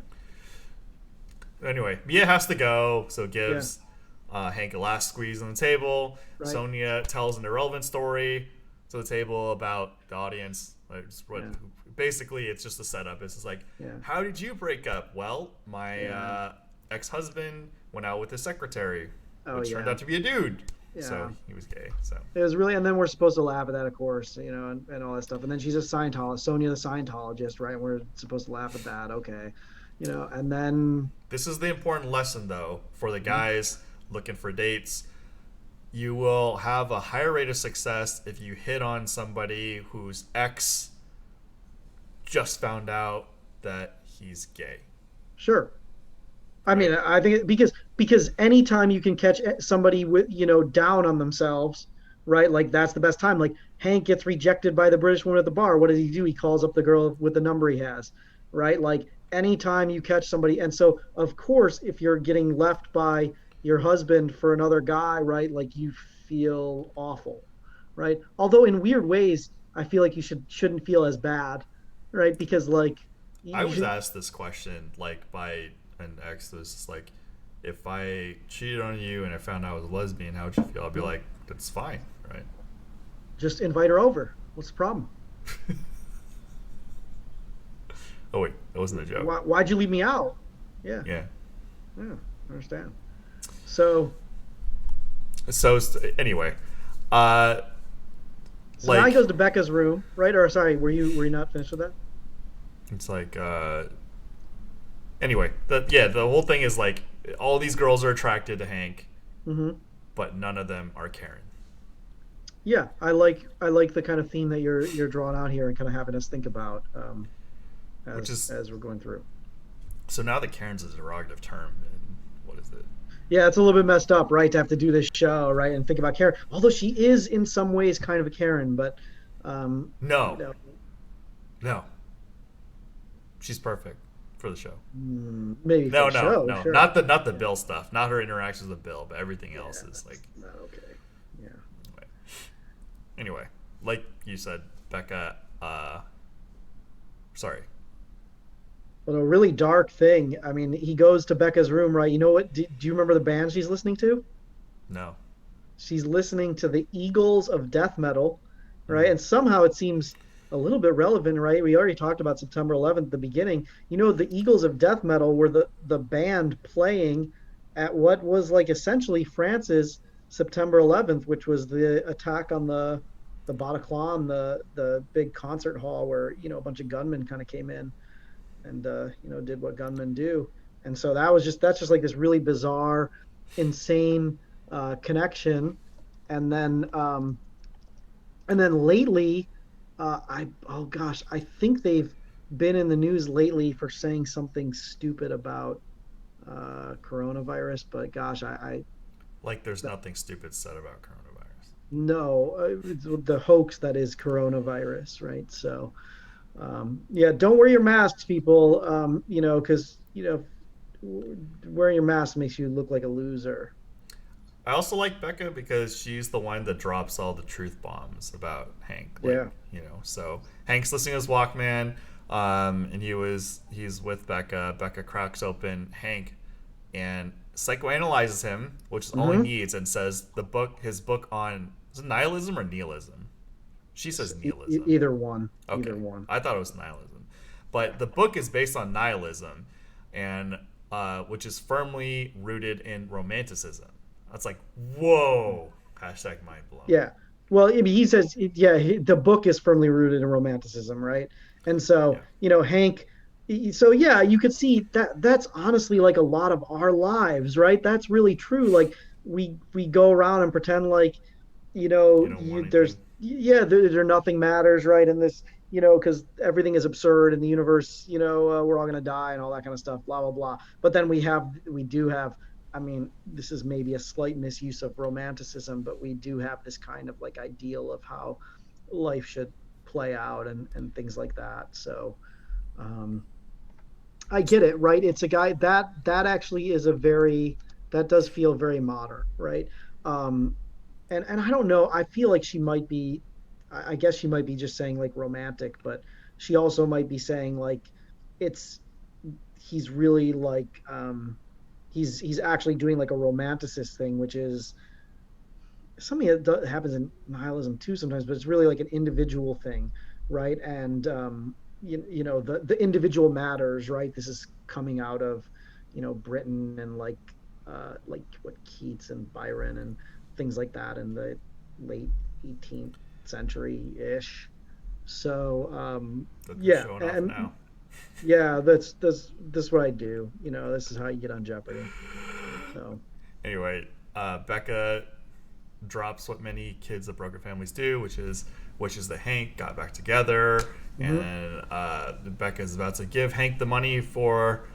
Anyway, Mia has to go, so yeah. gives Hank a last squeeze on the table. Right. Sonia tells an irrelevant story to the table about the audience. Like, what, Yeah, basically, it's just a setup. It's just like, yeah, how did you break up? Well, my yeah. ex-husband went out with his secretary, Oh which turned yeah, out to be a dude. So yeah. he was gay. So It was really, and then we're supposed to laugh at that, of course, and all that stuff. And then she's a Scientologist, Sonia the Scientologist, right? And we're supposed to laugh at that, okay, and then this is the important lesson, though, for the mhm, guys looking for dates. You will have a higher rate of success if you hit on somebody whose ex just found out that he's gay. sure. I Right? mean, I think because anytime you can catch somebody with down on themselves, right? Like that's the best time. Like Hank gets rejected by the British woman at the bar. What does he do? He calls up the girl with the number he has, right? Like anytime you catch somebody, and so of course, if you're getting left by your husband for another guy, right? Like you feel awful, right? Although in weird ways, I feel like you shouldn't feel as bad, right? Because like I you was should, asked this question like by an ex that was just like, if I cheated on you and I found out I was a lesbian, how would you feel? I'd be like, that's fine, right? just invite her over. What's the problem? Oh wait, that wasn't a joke. Why'd you leave me out? Yeah, Yeah. yeah, I understand. So, So anyway, uh, so now he like goes to Becca's room, right? Or sorry, were you not finished with that? it's like anyway, the whole thing is like all these girls are attracted to Hank, Mm-hmm. but none of them are Karen. Yeah, I like the kind of theme that you're drawing out here and kind of having us think about Which as is as we're going through. so now the Karen's is a derogative term, and what is it? Yeah, it's a little bit messed up, right, to have to do this show, right, and think about Karen. Although she is in some ways kind of a Karen, but you No, know, no, she's perfect for the show. maybe for No, the no, show, no, sure. not the Yeah, Bill stuff, not her interactions with Bill, but everything yeah, else is like. that's not okay. Yeah. Anyway, like you said, Becca. Sorry. But a really dark thing. I mean, he goes to Becca's room, right? You know what? Do you remember the band she's listening to? No. She's listening to the Eagles of death metal, right? Mm. And somehow it seems a little bit relevant, right? We already talked about September 11th at the beginning. You know, the Eagles of death metal were the band playing at what was like essentially France's September 11th, which was the attack on the Bataclan, the big concert hall where, you know, a bunch of gunmen kind of came in and you know, did what gunmen do. And so that's just like this really bizarre, insane connection. And then lately, I oh gosh, I think they've been in the news lately for saying something stupid about coronavirus. But gosh, Like there's nothing stupid said about coronavirus. no, it's the hoax that is coronavirus, right? So yeah, don't wear your masks, people. You know, because you know, wearing your mask makes you look like a loser. I also like Becca because she's the one that drops all the truth bombs about Hank. Like, Yeah. so Hank's listening to his Walkman, and he's with Becca. Becca cracks open Hank and psychoanalyzes him, which is all he hmm needs, and says his book on is it nihilism or nihilism? She says nihilism. Either one. Okay, Either one. I thought it was nihilism, but the book is based on nihilism, and which is firmly rooted in romanticism. That's like whoa! Hashtag mind blown. Yeah. Well, I mean, he says, yeah, the book is firmly rooted in romanticism, right? And so, Yeah, you know, Hank, so yeah, you could see that that's honestly like a lot of our lives, right? That's really true. Like we go around and pretend like, you know, you don't want there's anything. yeah, nothing matters, right? And this, you know, because everything is absurd in the universe, you know, we're all gonna die and all that kind of stuff, blah blah blah. But then we do have, I mean, this is maybe a slight misuse of romanticism, but we do have this kind of like ideal of how life should play out and things like that. So um, I get it, right? It's a guy that actually is a very that does feel very modern, right? Um, and I don't know. I feel like she might be. I guess she might be just saying like romantic, but she also might be saying like it's he's really like he's actually doing like a romanticist thing, which is something that happens in nihilism too sometimes, but it's really like an individual thing, right? And you know the individual matters, right? This is coming out of you know Britain and like what Keats and Byron and things like that in the late 18th century ish. So Look who's yeah, showing off and now. yeah, that's what I do. You know, this is how you get on Jeopardy. So Anyway, Becca drops what many kids of broken families do, which is that Hank got back together, mhm. and Becca's about to give Hank the money for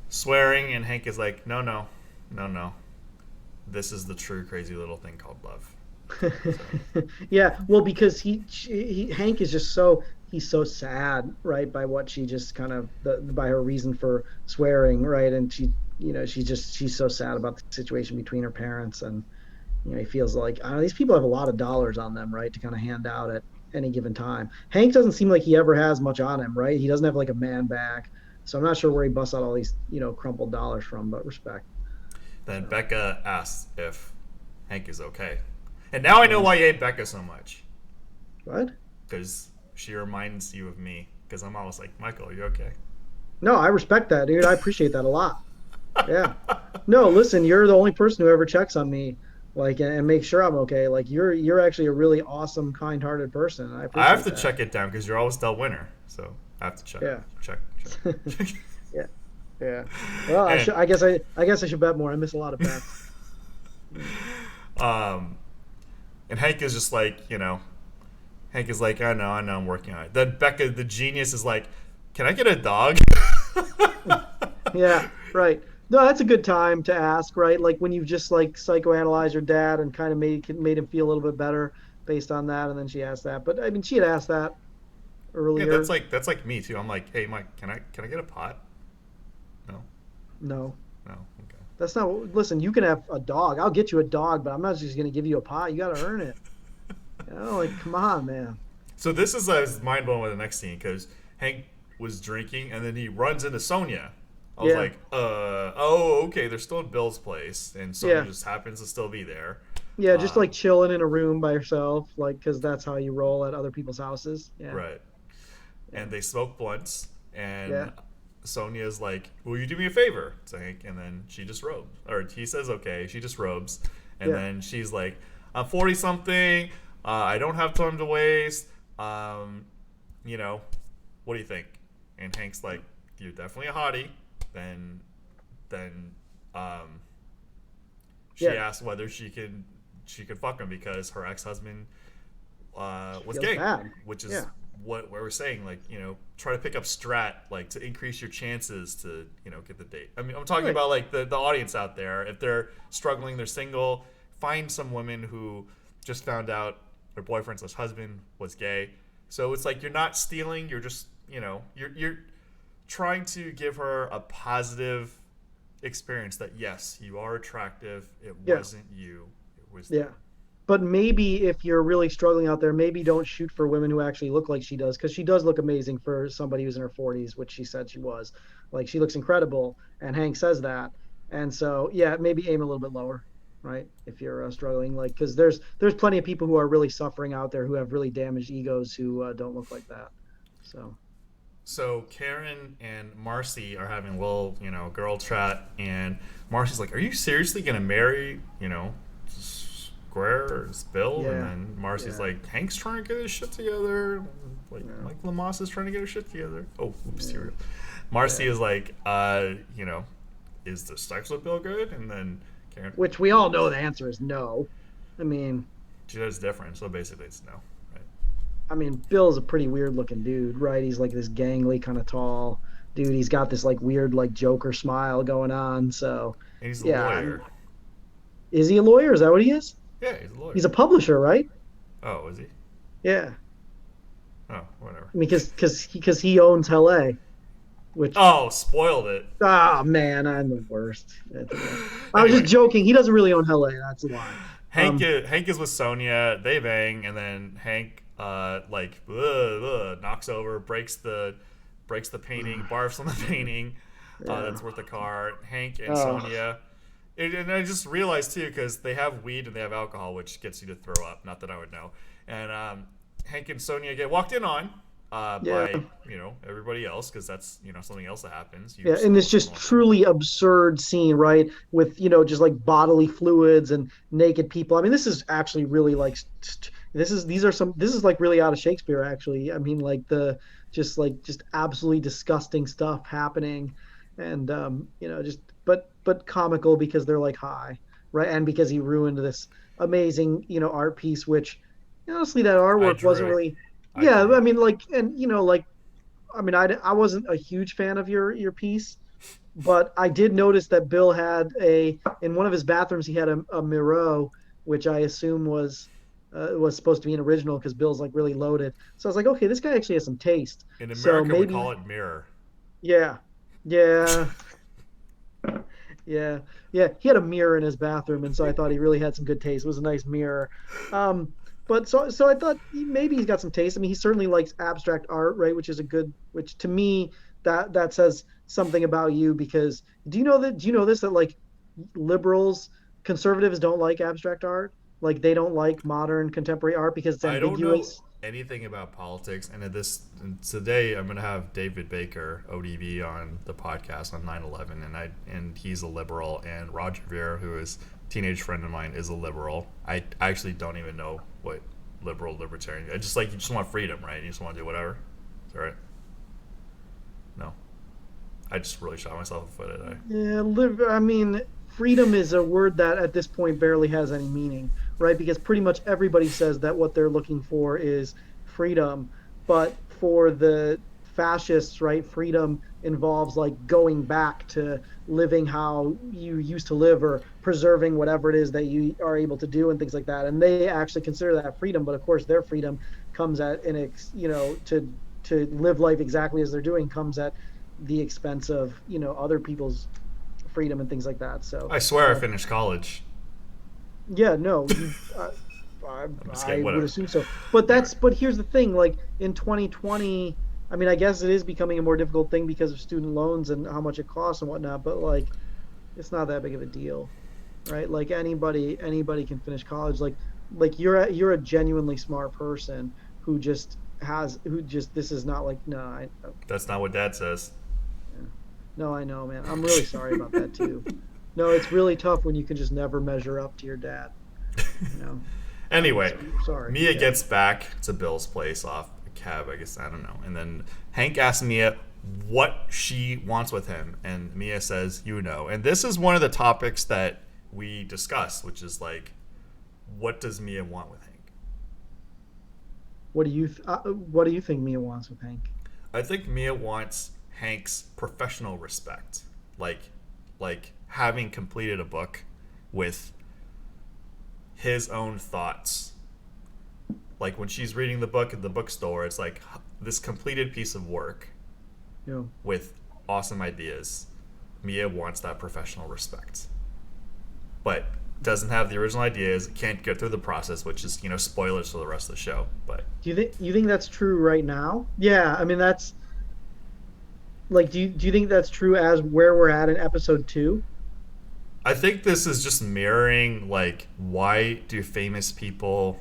swearing, and Hank is like, no, no, no, no. This is the true crazy little thing called love. So Yeah, well, because Hank is just so he's so sad, right, by what she just kind of by her reason for swearing, right, and she, you know, she's so sad about the situation between her parents, and you know, he feels like I don't know, these people have a lot of dollars on them, right, to kind of hand out at any given time. Hank doesn't seem like he ever has much on him, right? He doesn't have like a man bag, so I'm not sure where he busts out all these, you know, crumpled dollars from, but respect. then So Becca asks if Hank is okay. And now I know why you hate Becca so much. what? Because she reminds you of me. Because I'm always like, Michael, are you okay? No, I respect that, dude. I appreciate that a lot. Yeah. No, listen, you're the only person who ever checks on me, like, and makes sure I'm okay. Like, you're actually a really awesome, kind-hearted person. I I have appreciate to that. check it down because you're always the winner. So I have to check. Yeah. Check. Check. Yeah. Yeah. Well, I and should. I guess I should bet more. I miss a lot of bets. um, and Hank is just like, Hank is like, I know, I'm working on it. Then Becca, the genius, is like, can I get a dog? Yeah. Right. No, that's a good time to ask, right? Like when you've just like psychoanalyzed your dad and kind of made him feel a little bit better based on that, and then she asked that. But I mean, she had asked that Yeah, that's earlier. like that's like me too. I'm like, hey Mike, can I get a pot? No, No, no, okay. that's not. Listen, you can have a dog. I'll get you a dog, but I'm not just gonna give you a pot. You got to earn it. Like come on, man. So this is mind blowing with the next scene because Hank was drinking and then he runs into Sonia. I was Yeah, like, oh, okay, they're still at Bill's place, and Sonia yeah, just happens to still be there. yeah. Just like Um, chilling in a room by yourself, like because that's how you roll at other people's houses. Yeah, right. yeah, And they smoke blunts, yeah, and Sonia's like, "Will you do me a favor?" to Hank, and then she just robes, or he says, "Okay." She just robes, and yeah. then she's like, "I'm 40 something. I don't have time to waste. Um, you know, what do you think?" And Hank's like, "You're definitely a hottie." Then, then, um, she Yeah. asked whether she could fuck him because her ex husband She was feels gay, bad. which is Yeah. what we're saying. Like, try to pick up strat, like to increase your chances to get the date. I mean, I'm talking Right. about like the audience out there. If they're struggling, they're single. Find some women who just found out their boyfriend/husband was gay. So it's like you're not stealing. You're just you're trying to give her a positive experience that yes, you are attractive. It Yeah. wasn't you. It was Yeah. them. But maybe if you're really struggling out there, maybe don't shoot for women who actually look like she does, because she does look amazing for somebody who's in her 40s, which she said she was. Like she looks incredible, and Hank says that. And so, yeah, maybe aim a little bit lower, right? If you're struggling, like because there's plenty of people who are really suffering out there who have really damaged egos who don't look like that. So So Karen and Marcy are having a little, girl chat, and Marcy's like, "Are you seriously gonna marry, Square's Bill?" And yeah, then Marcy's yeah, like, "Hank's trying to get his shit together, yeah, like LaMasse is trying to get his shit together." Oh, oops, yeah, here. Marcy yeah. is like, is the sex with Bill good? And then Karen, Which we all know the answer is no. I mean, she does different, so basically it's no, right? Bill's a pretty weird looking dude, right? He's like this gangly, kind of tall dude. He's got this like weird, like Joker smile going on. So, And he's a yeah, lawyer. is he a lawyer? Is that what he is? Yeah, he's a He's lawyer. a publisher, right? Oh, is he? Yeah. Oh, whatever. I mean, because he owns LA, which Oh, spoiled it. man, I'm the worst. Yeah. I was just Anyway, joking. He doesn't really own LA. That's a lie. Hank Um, is, Hank is with Sonia. They bang, and then Hank knocks over, breaks the painting, barfs on the painting. yeah. That's worth a car. Hank and Oh, Sonia. And I just realized too because they have weed and they have alcohol, which gets you to throw up. Not that I would know. And Hank and Sonia get walked in on yeah. by everybody else because that's something else that happens. You Yeah, and this smoke and just whatnot. truly absurd scene, right? With just like bodily fluids and naked people. I mean, this is actually really like this is like really out of Shakespeare, actually. I mean, like just absolutely disgusting stuff happening, and just but comical because they're like high, right? And because he ruined this amazing art piece, which honestly that I artwork wasn't drew. really. I Yeah, I drew. mean, like, and like I wasn't a huge fan of your piece, but I did notice that Bill had in one of his bathrooms he had a Miro, which I assume was supposed to be an original because Bill's like really loaded. So I was like, okay, this guy actually has some taste. In So America, we maybe, call it mirror. yeah, yeah, yeah, yeah. He had a mirror in his bathroom, and so I thought he really had some good taste. It was a nice mirror. Um, but so I thought maybe he's got some taste. I mean, he certainly likes abstract art, right? Which to me that says something about you because do you know this that like liberals, conservatives don't like abstract art, like they don't like modern contemporary art because it's I don't know ambiguous. anything about politics, and today I'm going to have David Baker, ODB, on the podcast on 9/11, and he's a liberal, and Roger Ver, who is a teenage friend of mine, is a liberal. I actually don't even know what libertarian. I just like you just want freedom, right? You just want to do whatever. Is that right? No, I just really shot myself in the foot. Did I? Yeah, I mean, freedom is a word that at this point barely has any meaning, right? Because pretty much everybody says that what they're looking for is freedom. But for the fascists, right, freedom involves like going back to living how you used to live or preserving whatever it is that you are able to do and things like that. And they actually consider that freedom, but of course their freedom comes at to live life exactly as they're doing comes at the expense of other people's freedom and things like that. So I swear I finished college. yeah, no, I, I'm just I kidding. would Whatever. assume so. But here's the thing, like in 2020, I mean, I guess it is becoming a more difficult thing because of student loans and how much it costs and whatnot, but like it's not that big of a deal, right? Like anybody can finish college. Like you're a genuinely smart person who just this is not like no, That's not what Dad says. yeah. No, I know, man. I'm really sorry about that too. No, it's really tough when you can just never measure up to your dad, you know. Anyway, So, sorry. Mia Yeah. gets back to Bill's place off a cab, I guess, I don't know. And then Hank asks Mia what she wants with him, and Mia says, you know. And this is one of the topics that we discussed, which is like, what does Mia want with Hank? What do you think Mia wants with Hank? I think Mia wants Hank's professional respect. Like having completed a book with his own thoughts. Like when she's reading the book at the bookstore, it's like this completed piece of work Yeah. with awesome ideas. Mia wants that professional respect, but doesn't have the original ideas, can't go through the process, which is spoilers for the rest of the show. But Do you think that's true right now? Yeah, I mean that's like do you think that's true as where we're at in episode 2? I think this is just mirroring like why do famous people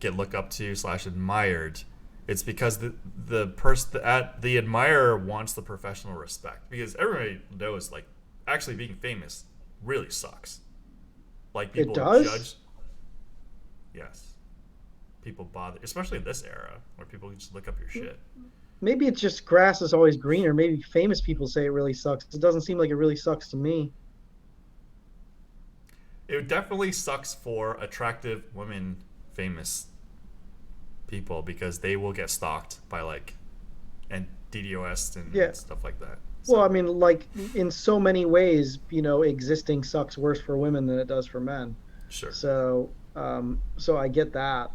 get looked up to / admired. It's because the admirer wants the professional respect, because everybody knows like actually being famous really sucks. Like It people does? judge. Yes, people bother, especially in this era where people just look up your shit. Maybe it's just grass is always greener. Maybe famous people say it really sucks. It doesn't seem like it really sucks to me. It definitely sucks for attractive women, famous people, because they will get stalked by like and DDoS and Yeah. stuff like that. Well, I So, mean, like in so many ways, existing sucks worse for women than it does for men. sure. So I get that,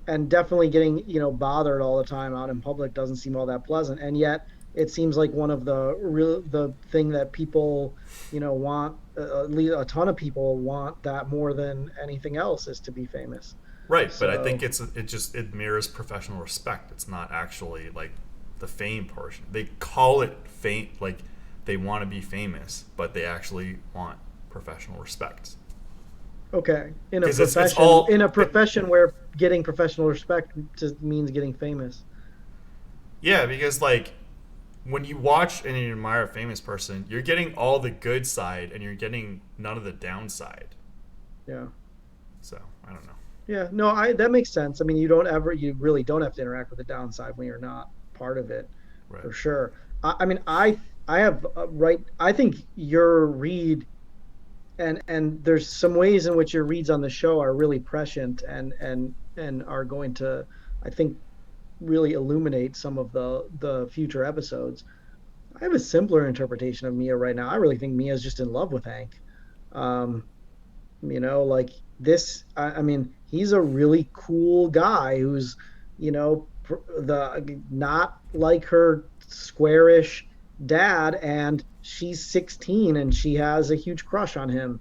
and definitely getting bothered all the time out in public doesn't seem all that pleasant. And yet, it seems like one of the thing that people want, at least a ton of people want that more than anything else is to be famous. Right, but I think So it mirrors professional respect. It's not actually like the fame portion. They call it fame, like they want to be famous, but they actually want professional respect. okay, Because it's all in a profession where getting professional respect just means getting famous. yeah, because like when you watch and you admire a famous person, you're getting all the good side and you're getting none of the downside. Yeah. So I don't know. Yeah, no, I that makes sense. I mean, you really don't have to interact with the downside when you're not part of it, Right. for sure. I mean, I have right. I think your read and there's some ways in which your reads on the show are really prescient and are going to, I think, really illuminate some of the future episodes. I have a simpler interpretation of Mia right now. I really think Mia's just in love with Hank. Um, like this I mean he's a really cool guy who's the not like her squarish dad, and she's 16 and she has a huge crush on him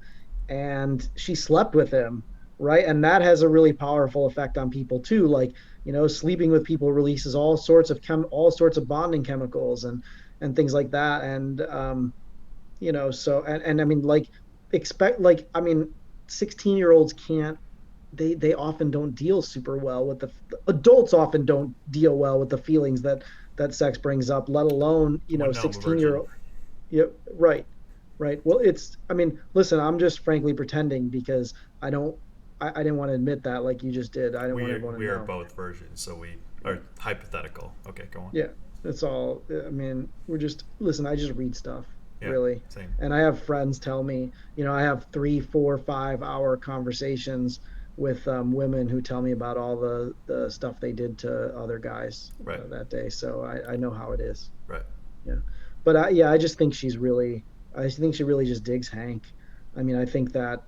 and she slept with him, right? And that has a really powerful effect on people too. Like sleeping with people releases all sorts of bonding chemicals and things like that. And so and I mean like expect like I mean 16-year-olds can't they often don't deal super well with adults often don't deal well with the feelings that sex brings up, let alone Well, no, I'm a virgin. 16-year-old. Yeah, right. Well, it's I mean listen, I'm just frankly pretending because I didn't want to admit that like you just did. I didn't want everyone to We are know. both virgins, so we are hypothetical. Okay, go on. Yeah, that's all. I mean, listen, I just read stuff, Yeah, really. same. And I have friends tell me, I have 3, 4, 5 hour conversations with women who tell me about all the stuff they did to other guys Right. that day. So I know how it is. Right. Yeah, but I just think I think she really just digs Hank. I mean, I think that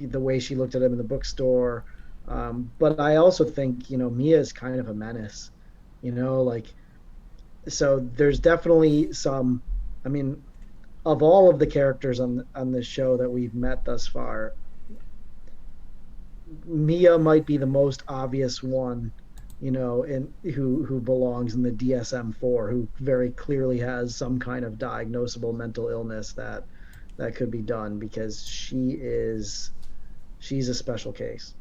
the way she looked at him in the bookstore, but I also think Mia is kind of a menace. Like, so there's definitely some. I mean, of all of the characters on this show that we've met thus far, Mia might be the most obvious one, in who belongs in the DSM-4, who very clearly has some kind of diagnosable mental illness that could be done, because she's a special case.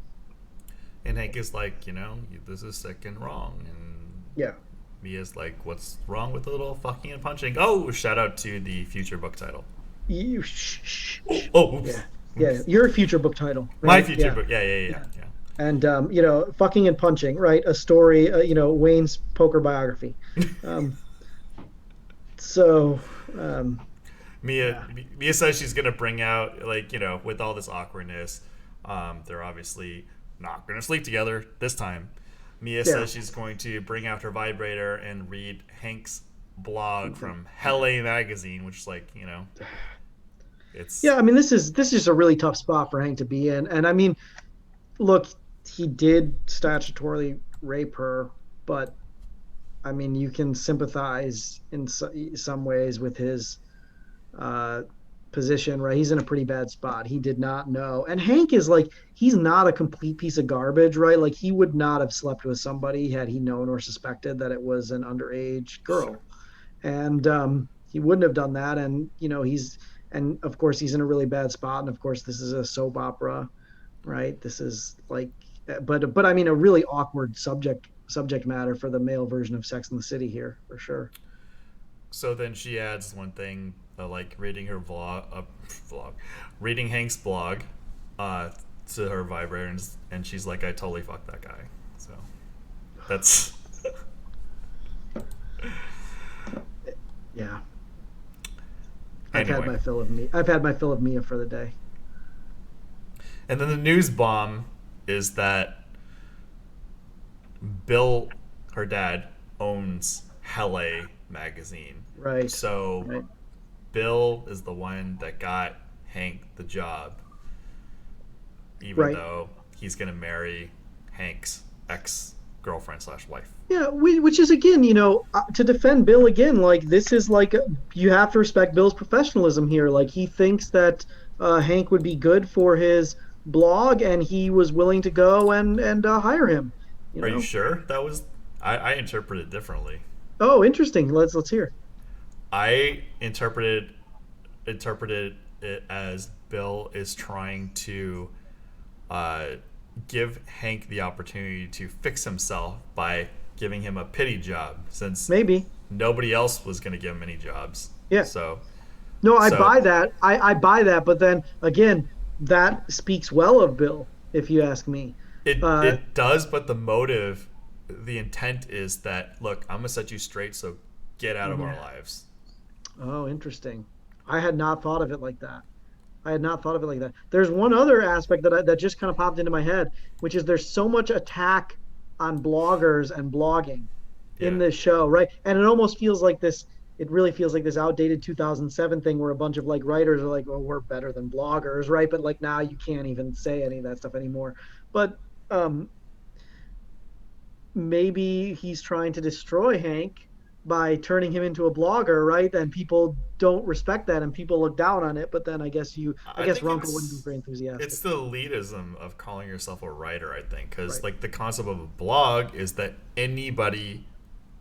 And Hank is like, this is sick and wrong. And Yeah. Mia's like, what's wrong with a little fucking and punching? Oh, shout out to the future book title. You Oh, oops. Yeah. Yeah, your future book title, My right? future Yeah. book. Yeah. And fucking and punching, right? A story, Wayne's poker biography. Um, so, Mia yeah. Mia says she's gonna bring out, like, with all this awkwardness, they're obviously not gonna sleep together this time. Mia Yeah. says she's going to bring out her vibrator and read Hank's blog from LA magazine, which is like, it's Yeah, I mean, this is just a really tough spot for Hank to be in. And I mean, look, he did statutorily rape her, but I mean, you can sympathize in some ways with his uh, position, right? He's in a pretty bad spot. He did not know. And Hank is like, he's not a complete piece of garbage, right? Like, he would not have slept with somebody had he known or suspected that it was an underage sure. girl. And he wouldn't have done that. And, and of course, he's in a really bad spot. And of course, this is a soap opera, right? This is like, but I mean, a really awkward subject matter for the male version of Sex and the City here, for sure. So then she adds one thing, like reading her vlog, reading Hank's blog, uh, to her vibrator, and she's like, "I totally fucked that guy." So that's Yeah. I've had anyway. my fill of me. I've had my fill of Mia for the day. And then the news bomb is that Bill, her dad, owns Helle magazine. Right. So Right. Bill is the one that got Hank the job, even Right. though he's gonna marry Hank's ex girlfriend slash wife. Yeah, which is again, to defend Bill again, like this is like you have to respect Bill's professionalism here. Like he thinks that Hank would be good for his blog, and he was willing to go and hire him. You Are you know. sure that was? I interpret it differently. Oh, interesting. Let's hear. I interpreted it as Bill is trying to uh, give Hank the opportunity to fix himself by giving him a pity job, since Maybe. nobody else was going to give him any jobs. Yeah. So No, I so buy that. I buy that. But then again, that speaks well of Bill, if you ask me. it does, but the motive, the intent is that, look, I'm gonna set you straight, so get out of our lives. Oh, interesting. I had not thought of it like that. I had not thought of it like that. There's one other aspect that just kind of popped into my head, which is there's so much attack on bloggers and blogging in Yeah. this show, right? And it almost feels like this. It really feels like this outdated 2007 thing where a bunch of like writers are like, "Oh, we're better than bloggers," right? But like now you can't even say any of that stuff anymore. But um, maybe he's trying to destroy Hank by turning him into a blogger, right? And people don't respect that, and people look down on it. But then I guess I I guess think Runkle wouldn't be very enthusiastic. it's the elitism of calling yourself a writer, I think, because Right, like the concept of a blog is that anybody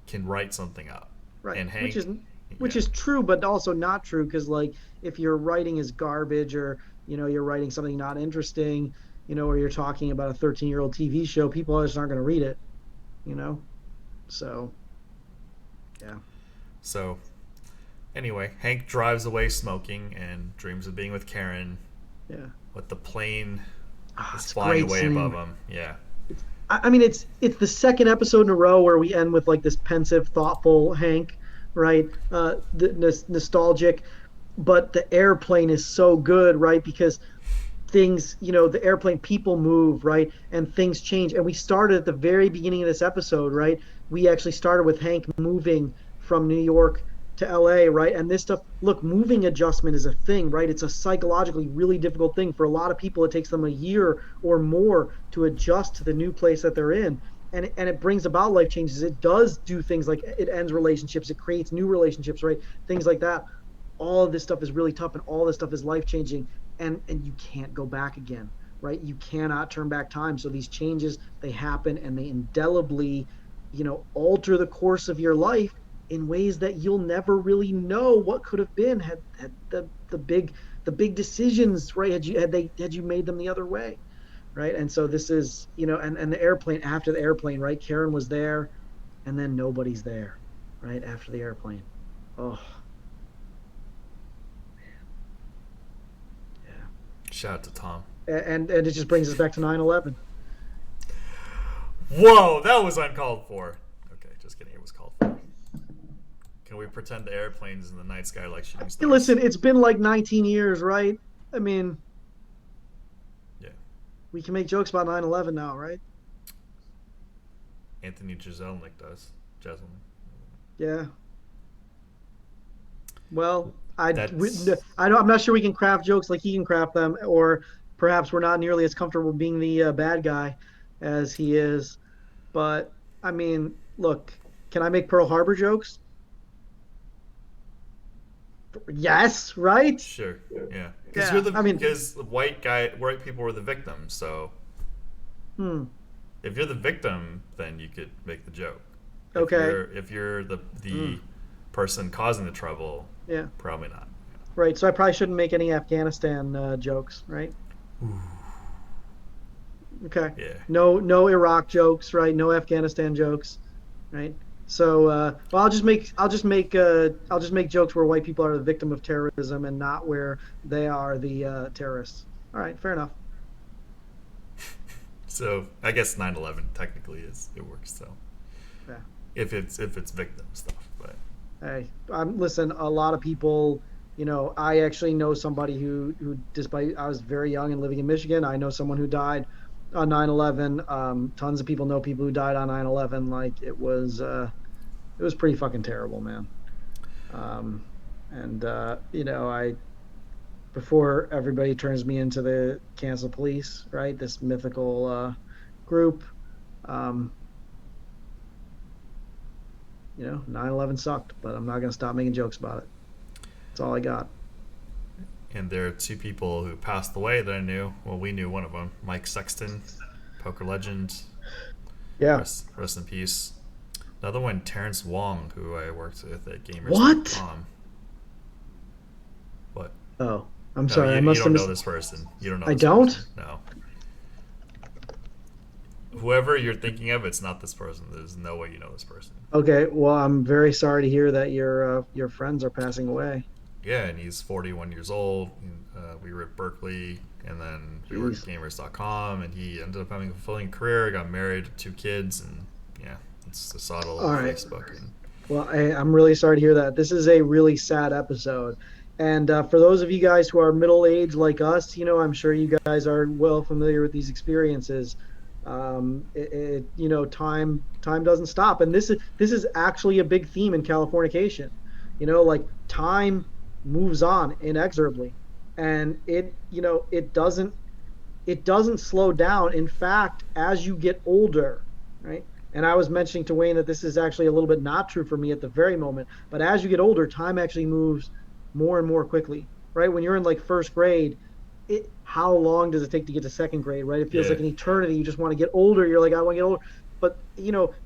can write something up, right. and Which Hank, is which yeah, is true, but also not true, because like if your writing is garbage, or you're writing something not interesting, or you're talking about a 13-year-old TV show, people just aren't going to read it, you know. So yeah. so anyway, Hank drives away smoking and dreams of being with Karen, Yeah. with the plane is It's a flying great away scene. above him. Yeah. I mean, it's the second episode in a row where we end with like this pensive, thoughtful Hank, right? Nostalgic, but the airplane is so good, right? Because things, the airplane, people move, right? And things change. And we started at the very beginning of this episode, right? We actually started with Hank moving from New York to LA, right? And this stuff, look, moving adjustment is a thing, right? It's a psychologically really difficult thing. For a lot of people, it takes them a year or more to adjust to the new place that they're in. And it brings about life changes. It does do things like it ends relationships, it creates new relationships, right? Things like that. All of this stuff is really tough, and all this stuff is life changing, and you can't go back again, right? You cannot turn back time. So these changes, they happen, and they indelibly, alter the course of your life in ways that you'll never really know what could have been had the big decisions, right? Had you made them the other way, right? And so this is, and the airplane, after the airplane, right? Karen was there, and then nobody's there, right after the airplane. Oh, yeah. Shout out to Tom. And it just brings us back to 9/11. Whoa, that was uncalled for. Okay, just kidding. It was called for. Can we pretend the airplanes in the night sky like shooting stars? Listen, it's been like 19 years, right? I mean, Yeah. we can make jokes about 9/11 now, right? Anthony Jeselnik does. Jeselnik. Yeah. Well, That's- I'm not sure we can craft jokes like he can craft them, or perhaps we're not nearly as comfortable being the bad guy as he is. But I mean, look, can I make Pearl Harbor jokes? Yes, right? Sure. Yeah. Yeah, I mean, Because white people were the victims. So hmm, if you're the victim, then you could make the joke. okay, If you're the Hmm. person causing the trouble, yeah, probably not. right. So I probably shouldn't make any Afghanistan jokes, right? Okay. Yeah. No Iraq jokes, right? No Afghanistan jokes, right? So, well, I'll just make jokes where white people are the victim of terrorism and not where they are the terrorists. All right, fair enough. So I guess 9/11 technically it works. So Yeah. if it's victim stuff, but Hey, listen. A lot of people, I actually know somebody who, despite I was very young and living in Michigan, I know someone who died on 9/11. Tons of people know people who died on 9/11. Like it was pretty fucking terrible, man. And I before everybody turns me into the cancel police, right? This mythical group. Um, 9/11 sucked, but I'm not gonna stop making jokes about it. That's all I got. and there are two people who passed away that I knew. Well, we knew one of them, Mike Sexton, poker legend. Yeah. Rest in peace. Another one, Terrence Wong, who I worked with at What? Gamers.com. What? Oh, I'm No, sorry. I you must don't have know this person. You don't know. I This don't? person. No. Whoever you're thinking of, it's not this person. There's no way you know this person. Okay, well, I'm very sorry to hear that your friends are passing away. Yeah, and he's 41 years old. We were at Berkeley, and then we were at Jeez. Gamers.com, and he ended up having a fulfilling career, got married, 2 kids, and yeah, it's I saw it all All over right. Facebook. And Well, I'm really sorry to hear that. This is a really sad episode. And for those of you guys who are middle-aged like us, I'm sure you guys are well familiar with these experiences. Time doesn't stop, and this is actually a big theme in Californication. Like time moves on inexorably, and it doesn't slow down. In fact, as you get older, right? And I was mentioning to Wayne that this is actually a little bit not true for me at the very moment, but as you get older, time actually moves more and more quickly, right? When you're in like first grade, how long does it take to get to second grade, right? It feels Yeah. like an eternity. You just want to get older. You're like, I want to get older. But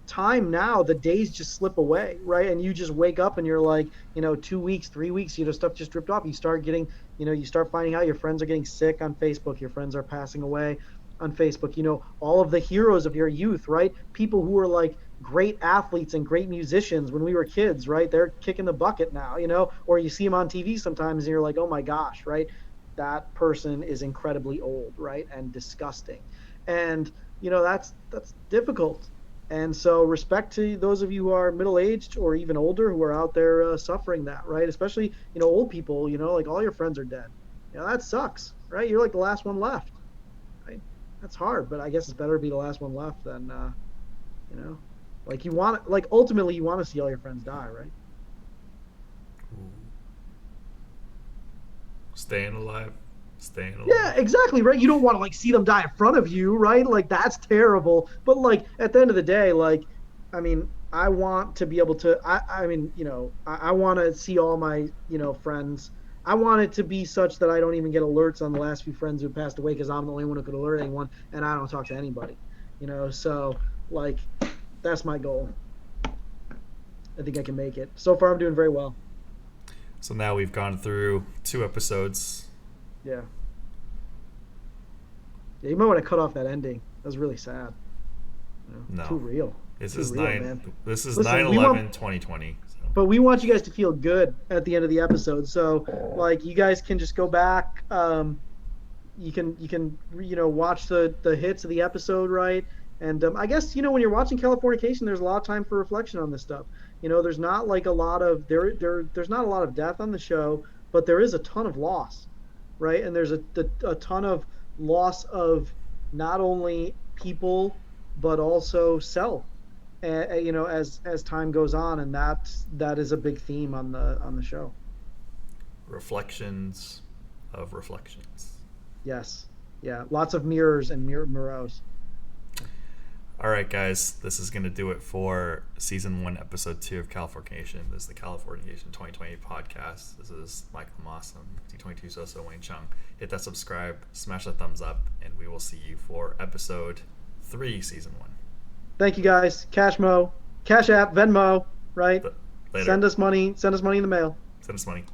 time now, the days just slip away, right? And you just wake up and you're like, 2 weeks, 3 weeks, stuff just dripped off. You start getting, you start finding out your friends are getting sick on Facebook. Your friends are passing away on Facebook. All of the heroes of your youth, right? People who were like great athletes and great musicians when we were kids, right? They're kicking the bucket now, or you see them on TV sometimes and you're like, oh my gosh, right? That person is incredibly old, right? And disgusting. And, that's difficult. And so respect to those of you who are middle-aged or even older who are out there suffering that, right? Especially, old people, like all your friends are dead. That sucks, right? You're like the last one left, right? That's hard, but I guess it's better to be the last one left than, you know, like ultimately you want to see all your friends die, right? Staying alive. Staying alive. Yeah, exactly, right? You don't want to like see them die in front of you, right? Like that's terrible. But like at the end of the day, like, I mean, I want to be able to. I mean, I want to see all my, friends. I want it to be such that I don't even get alerts on the last few friends who passed away because I'm the only one who could alert anyone, and I don't talk to anybody. So like that's my goal. I think I can make it. So far, I'm doing very well. So now we've gone through 2 episodes. Yeah. Yeah, you might want to cut off that ending. That was really sad. No. Too real. This Too is real, 9. Man. This is Listen, 9/11/2020. So. But we want you guys to feel good at the end of the episode. So, like, you guys can just go back. You can watch the hits of the episode, right? And I guess when you're watching Californication, there's a lot of time for reflection on this stuff. There's not like a lot of there's not a lot of death on the show, but there is a ton of loss, right? And there's a ton of loss of not only people but also self, as time goes on, and that is a big theme on the show. Reflections of reflections. Yes, yeah, lots of mirrors and mirrors. All right, guys, this is going to do it for Season 1, Episode 2 of Californication. This is the Californication 2020 podcast. This is Michael LaMasse, D22-soso, Wayne Chiang. Hit that subscribe, smash that thumbs up, and we will see you for Episode 3, Season 1. Thank you, guys. Cash App, Venmo, right? Later. Send us money in the mail. Send us money.